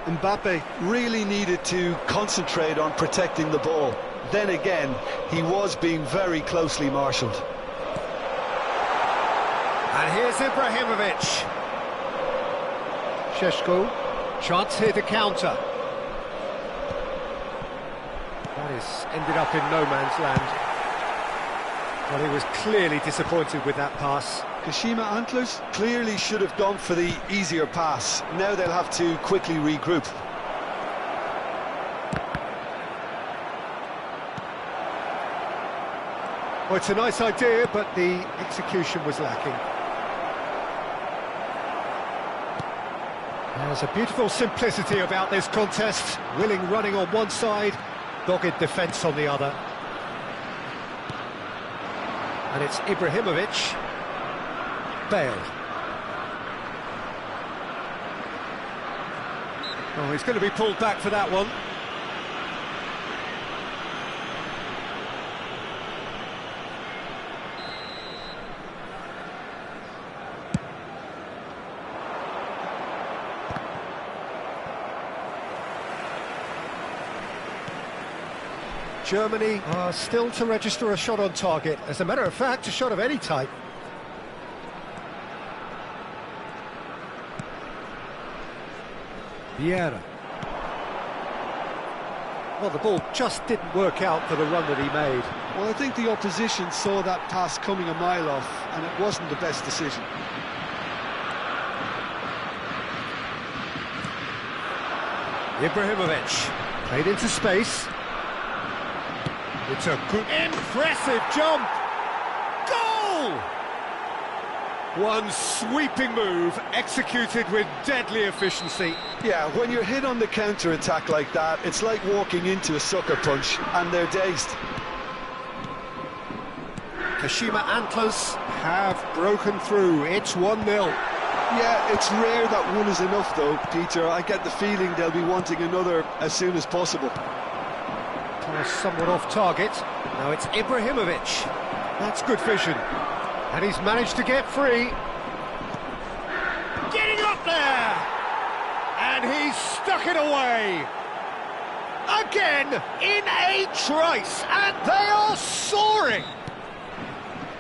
Mbappe really needed to concentrate on protecting the ball. then again, he was being very closely marshalled. And here's Ibrahimovic. Šeško, chance here to counter. That is ended up in no man's land. Well, he was clearly disappointed with that pass. Kashima Antlers clearly should have gone for the easier pass. Now they'll have to quickly regroup. Well, it's a nice idea, but the execution was lacking. There's a beautiful simplicity about this contest. Willing running on one side, dogged defence on the other. And it's Ibrahimovic. Bale. Oh, he's going to be pulled back for that one. Germany are still to register a shot on target. As a matter of fact, a shot of any type. Vieira. Well, the ball just didn't work out for the run that he made. Well, I think the opposition saw that pass coming a mile off, and it wasn't the best decision. Ibrahimovic played into space. It's a good, impressive jump! Goal! One sweeping move, executed with deadly efficiency. Yeah, when you're hit on the counter-attack like that, it's like walking into a sucker punch, and they're dazed. Kashima Antlers have broken through. It's 1-0. Yeah, it's rare that one is enough, though, Peter. I get the feeling they'll be wanting another as soon as possible. Somewhat off target. Now it's Ibrahimovic. That's good vision. And he's managed to get free. Getting up there! And he's stuck it away. Again, in a trice, and they are soaring.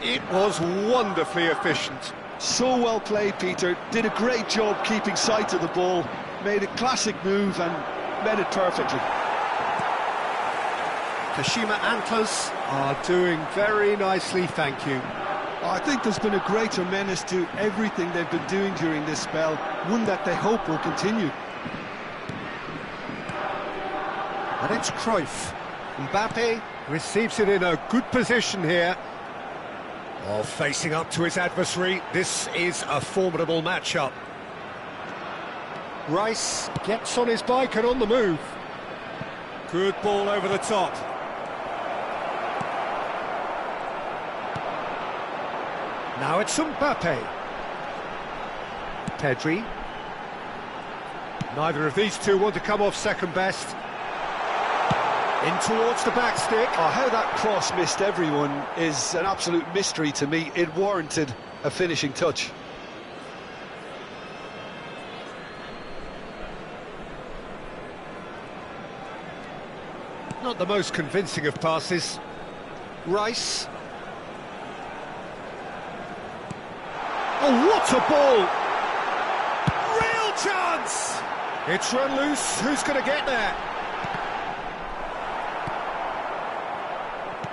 It was wonderfully efficient. So well played, Peter. Did a great job keeping sight of the ball. Made a classic move and met it perfectly. Kashima Antlers are doing very nicely, thank you. I think there's been a greater menace to everything they've been doing during this spell, one that they hope will continue. And it's Cruyff. Mbappe receives it in a good position here. Oh, facing up to his adversary, this is a formidable matchup. Rice gets on his bike and on the move. Good ball over the top. Now it's Mbappe. Pedri. Neither of these two want to come off second best. In towards the back stick. Oh, how that cross missed everyone is an absolute mystery to me. It warranted a finishing touch. Not the most convincing of passes. Rice. Oh, what a ball! Real chance! It's run loose. Who's going to get there?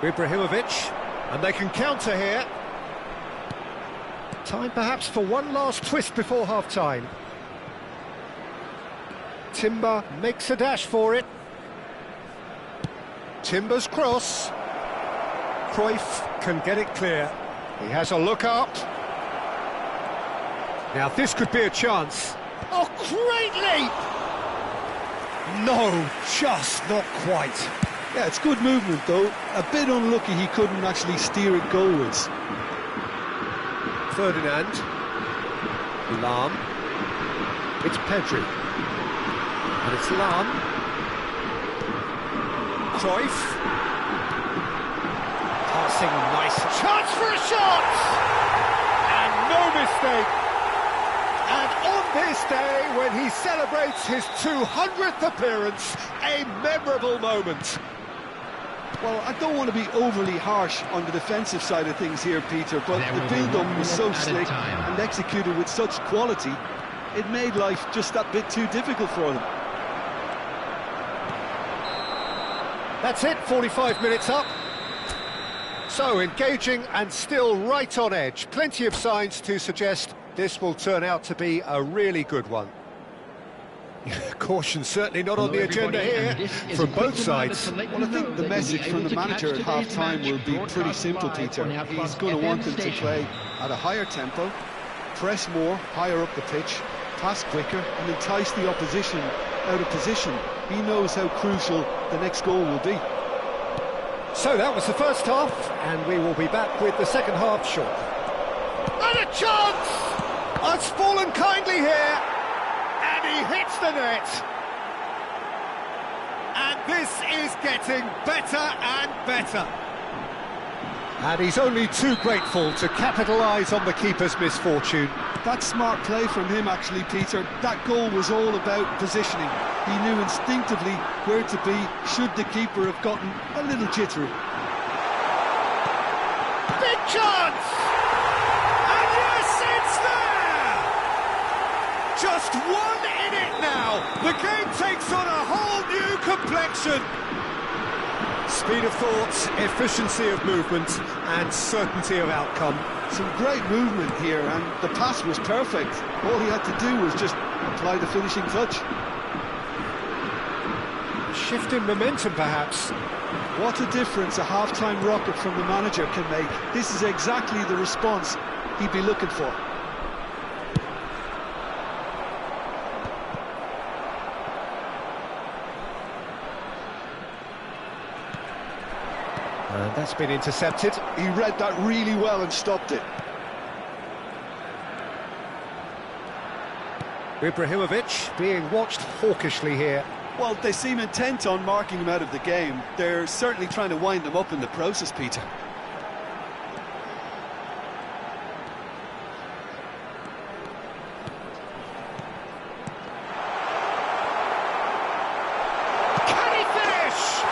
Ibrahimovic, and they can counter here. Time perhaps for one last twist before half-time. Timber makes a dash for it. Timber's cross. Cruyff can get it clear. He has a look up. Now this could be a chance. Oh, great leap! No, just not quite. Yeah, it's good movement though. A bit unlucky he couldn't actually steer it goalwards. Ferdinand. Lahm. It's Pedri. And it's Lahm. Cruyff. Passing nice. Chance for a shot! And no mistake. And on this day, when he celebrates his 200th appearance, a memorable moment. Well, I don't want to be overly harsh on the defensive side of things here, Peter, but the build-up was so slick and executed with such quality, it made life just that bit too difficult for them. That's it, 45 minutes up. So, engaging and still right on edge. Plenty of signs to suggest this will turn out to be a really good one. Caution certainly not on the agenda here from both sides. Well, I think the message from the manager at half-time will be pretty simple, Peter. He's going to want them to play at a higher tempo, press more, higher up the pitch, pass quicker and entice the opposition out of position. He knows how crucial the next goal will be. So that was the first half, and we will be back with the second half shortly. And a chance! It's fallen kindly here, and he hits the net. And this is getting better and better. And he's only too grateful to capitalise on the keeper's misfortune. That's smart play from him, actually, Peter. That goal was all about positioning. He knew instinctively where to be should the keeper have gotten a little jittery. Big chance! And yes, it's there! Just one in it now. The game takes on a whole new complexion. Speed of thought, efficiency of movement, and certainty of outcome. Some great movement here, and the pass was perfect. All he had to do was just apply the finishing touch. Shift in momentum, perhaps. What a difference a half-time rocket from the manager can make. This is exactly the response he'd be looking for. And that's been intercepted. He read that really well and stopped it. Ibrahimovic being watched hawkishly here. Well, they seem intent on marking him out of the game. They're certainly trying to wind him up in the process, Peter. Can he finish?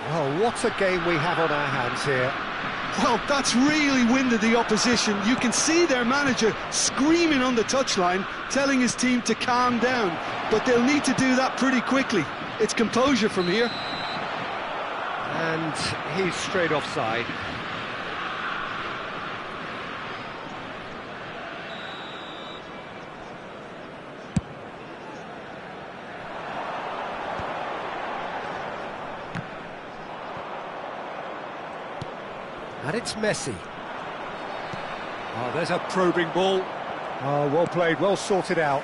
Well, what a game we have on our hands here. Well, that's really winded the opposition. You can see their manager screaming on the touchline, telling his team to calm down. But they'll need to do that pretty quickly. It's composure from here. And he's straight offside. And it's Messi. Oh, there's a probing ball. Oh, well played, well sorted out.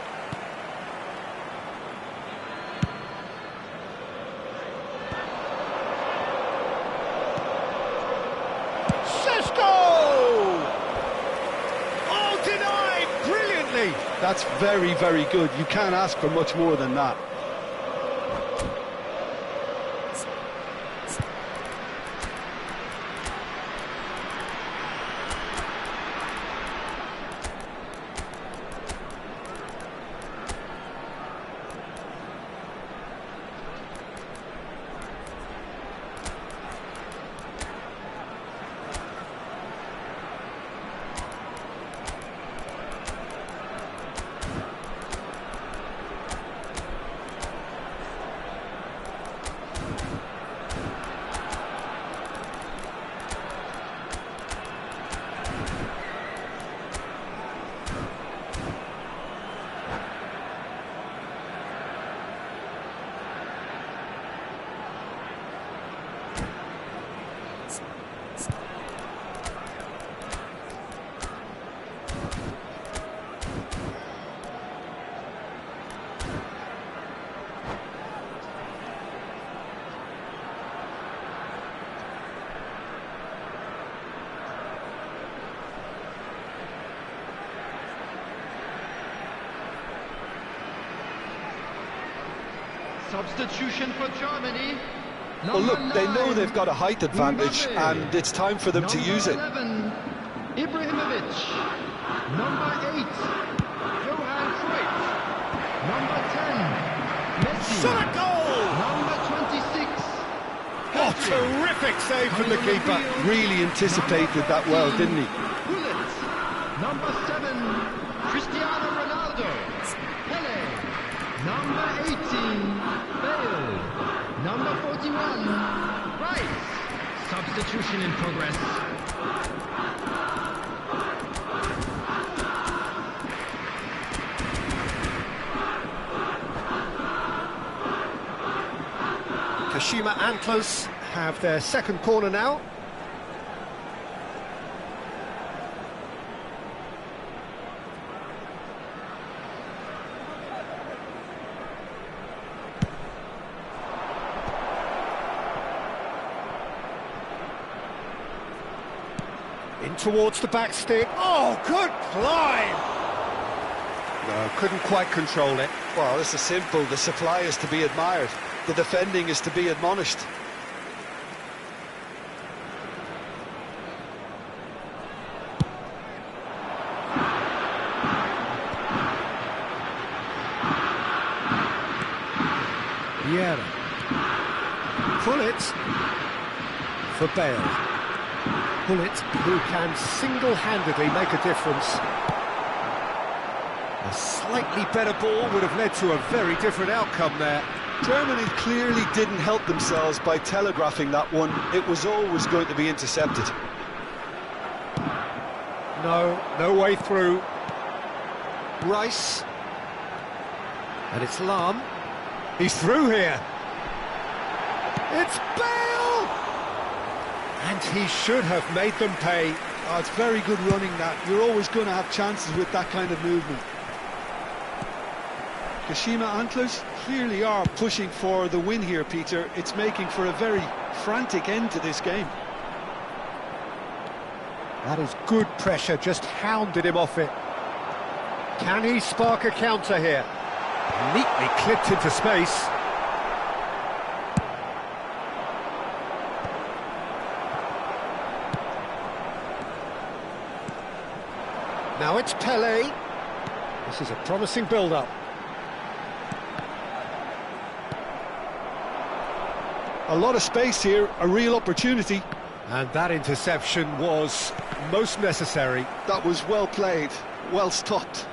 Šeško! Oh, denied brilliantly. That's very, very good. You can't ask for much more than that. Substitution for Germany. Well, look, they know they've got a height advantage, and it's time for them to use it. Number 11, Ibrahimovic. Number 8, Johan Cruyff. Number 10, Messi. Shot a goal! Number 26, Oh, terrific save from the keeper. Really anticipated that well, didn't he? Gullit. Number 7, Cristiano Ronaldo. Pele. Number 18, Bale. Number 41, Rice. Substitution in progress. Kashima Antlers have their second corner now. In towards the back stick. Oh, good climb! No, couldn't quite control it. Well, this is simple. The supply is to be admired. The defending is to be admonished. Vieira. Gullit for Bale. Gullit, who can single-handedly make a difference. A slightly better ball would have led to a very different outcome there. Germany clearly didn't help themselves by telegraphing that one. It was always going to be intercepted. No way through. Rice. And it's Lahm. He's through here. It's Bale! And he should have made them pay. Oh, it's very good running that. You're always going to have chances with that kind of movement. Kashima Antlers clearly are pushing for the win here, Peter. It's making for a very frantic end to this game. That is good pressure, just hounded him off it. Can he spark a counter here? Neatly clipped into space. Now it's Pele. This is a promising build-up. A lot of space here, a real opportunity. And that interception was most necessary. That was well played, well stopped.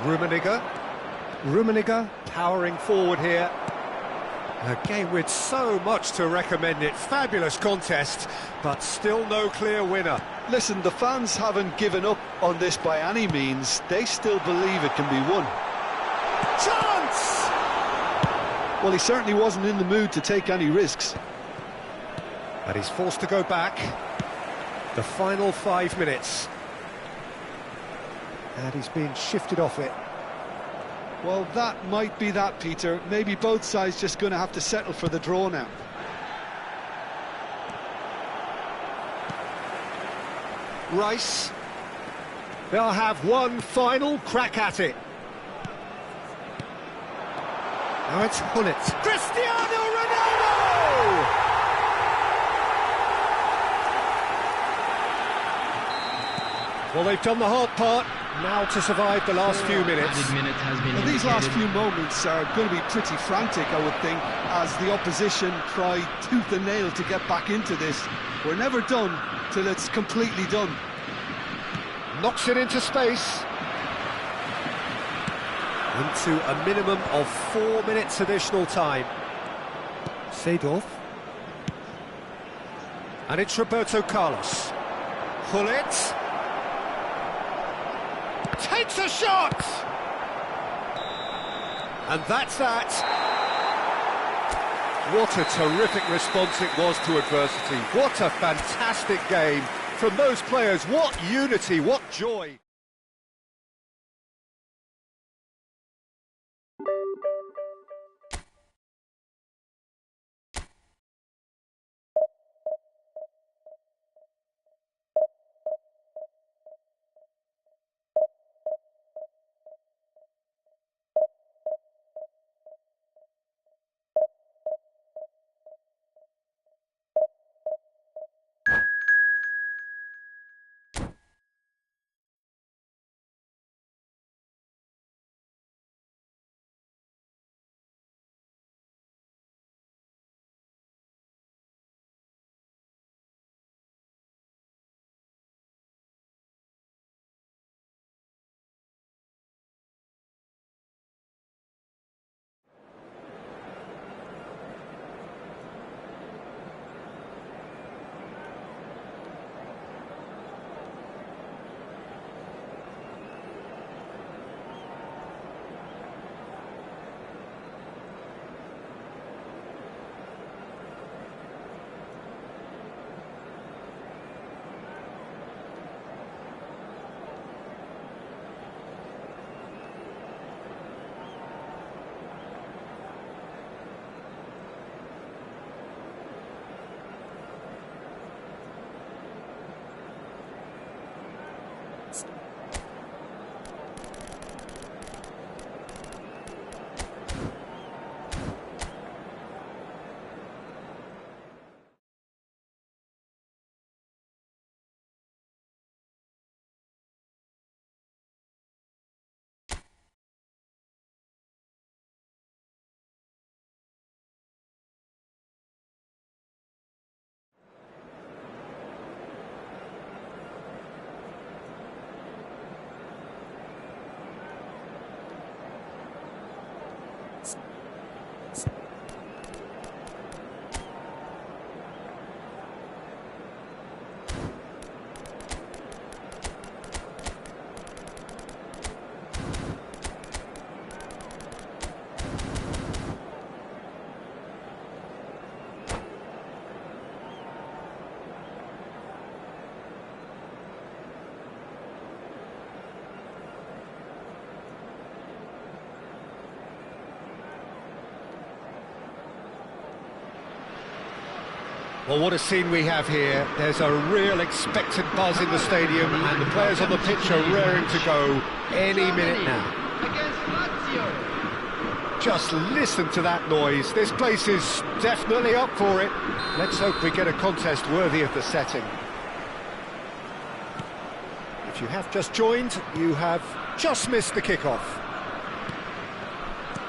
Rummenigge powering forward here. A game with so much to recommend it. Fabulous contest, but still no clear winner. Listen, the fans haven't given up on this by any means. They still believe it can be won. Chance! Well, he certainly wasn't in the mood to take any risks. And he's forced to go back. The final 5 minutes. And he's being shifted off it. Well, that might be that, Peter. Maybe both sides just going to have to settle for the draw now. Rice. They'll have one final crack at it. Now it's Gullit. Cristiano Ronaldo! Well, they've done the hard part. Now to survive the last few minutes. Well, these last few moments are going to be pretty frantic, I would think, as the opposition try tooth and nail to get back into this. We're never done till it's completely done. Knocks it into space. Into a minimum of 4 minutes additional time. Seedorf. And it's Roberto Carlos. Gullit. Takes a shot! And that's that. What a terrific response it was to adversity. What a fantastic game from those players. What unity, what joy. Well, what a scene we have here. There's a real expectant buzz in the stadium, and the players on the pitch are raring to go any minute now. Against Lazio. Just listen to that noise. This place is definitely up for it. Let's hope we get a contest worthy of the setting. If you have just joined, you have just missed the kickoff.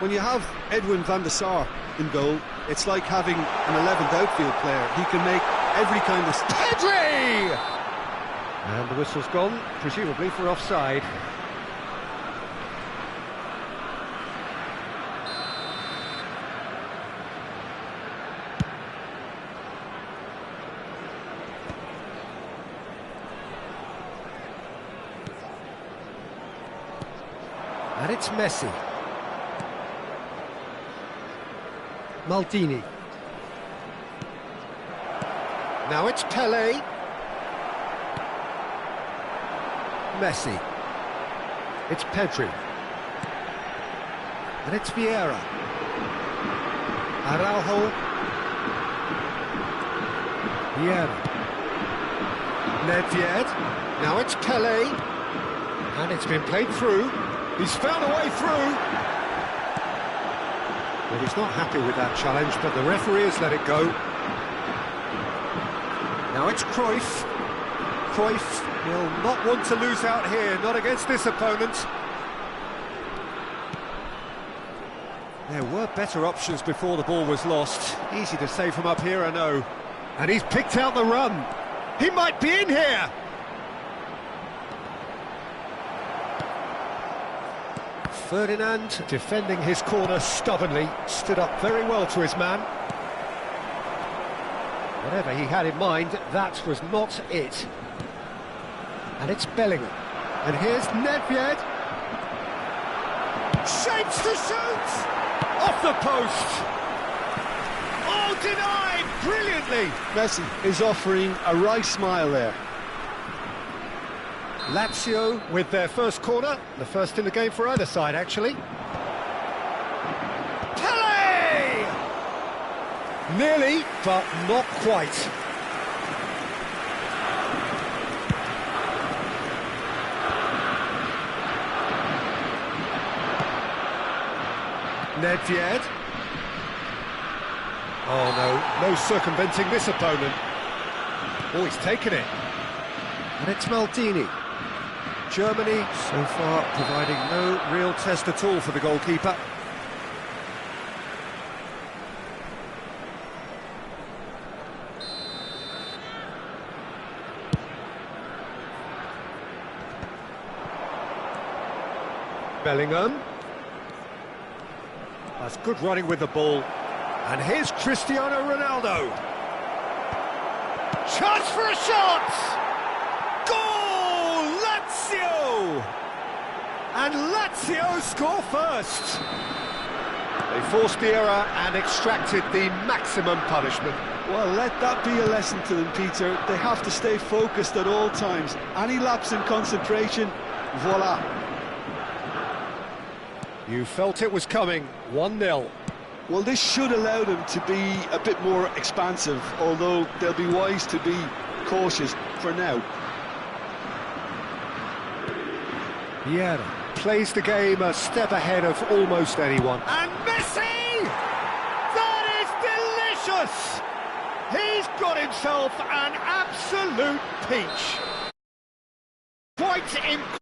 When you have Edwin van der Sar in goal, it's like having an 11th outfield player. He can make every kind of... Pedri! And the whistle's gone, presumably for offside. And it's Messi. Maldini. Now it's Pele. Messi. It's Pedri. And it's Vieira. Araujo. Vieira. Nedved. Now it's Pele. And it's been played through. He's found a way through. Well, he's not happy with that challenge, but the referee has let it go. Now it's Cruyff. Cruyff will not want to lose out here, not against this opponent. There were better options before the ball was lost. Easy to save from up here, I know. And he's picked out the run. He might be in here. Ferdinand, defending his corner stubbornly, stood up very well to his man. Whatever he had in mind, that was not it. And it's Bellingham. And here's Nedved. Shapes to shoot! Off the post! Oh, denied! Brilliantly! Messi is offering a wry smile there. Lazio with their first corner, the first in the game for either side, actually. Pele! Nearly, but not quite. Nedved. Oh no, no circumventing this opponent. Oh, he's taken it. And it's Maldini. Germany, so far, providing no real test at all for the goalkeeper. Bellingham. That's good running with the ball. And here's Cristiano Ronaldo. Chance for a shot! Lazio! And Lazio score first. They forced the error and extracted the maximum punishment. Well, let that be a lesson to them, Peter. They have to stay focused at all times. Any lapse in concentration, voila. You felt it was coming, 1-0. Well, this should allow them to be a bit more expansive, although they'll be wise to be cautious for now. Vieira plays the game a step ahead of almost anyone. And Messi! That is delicious! He's got himself an absolute peach. Quite impressive.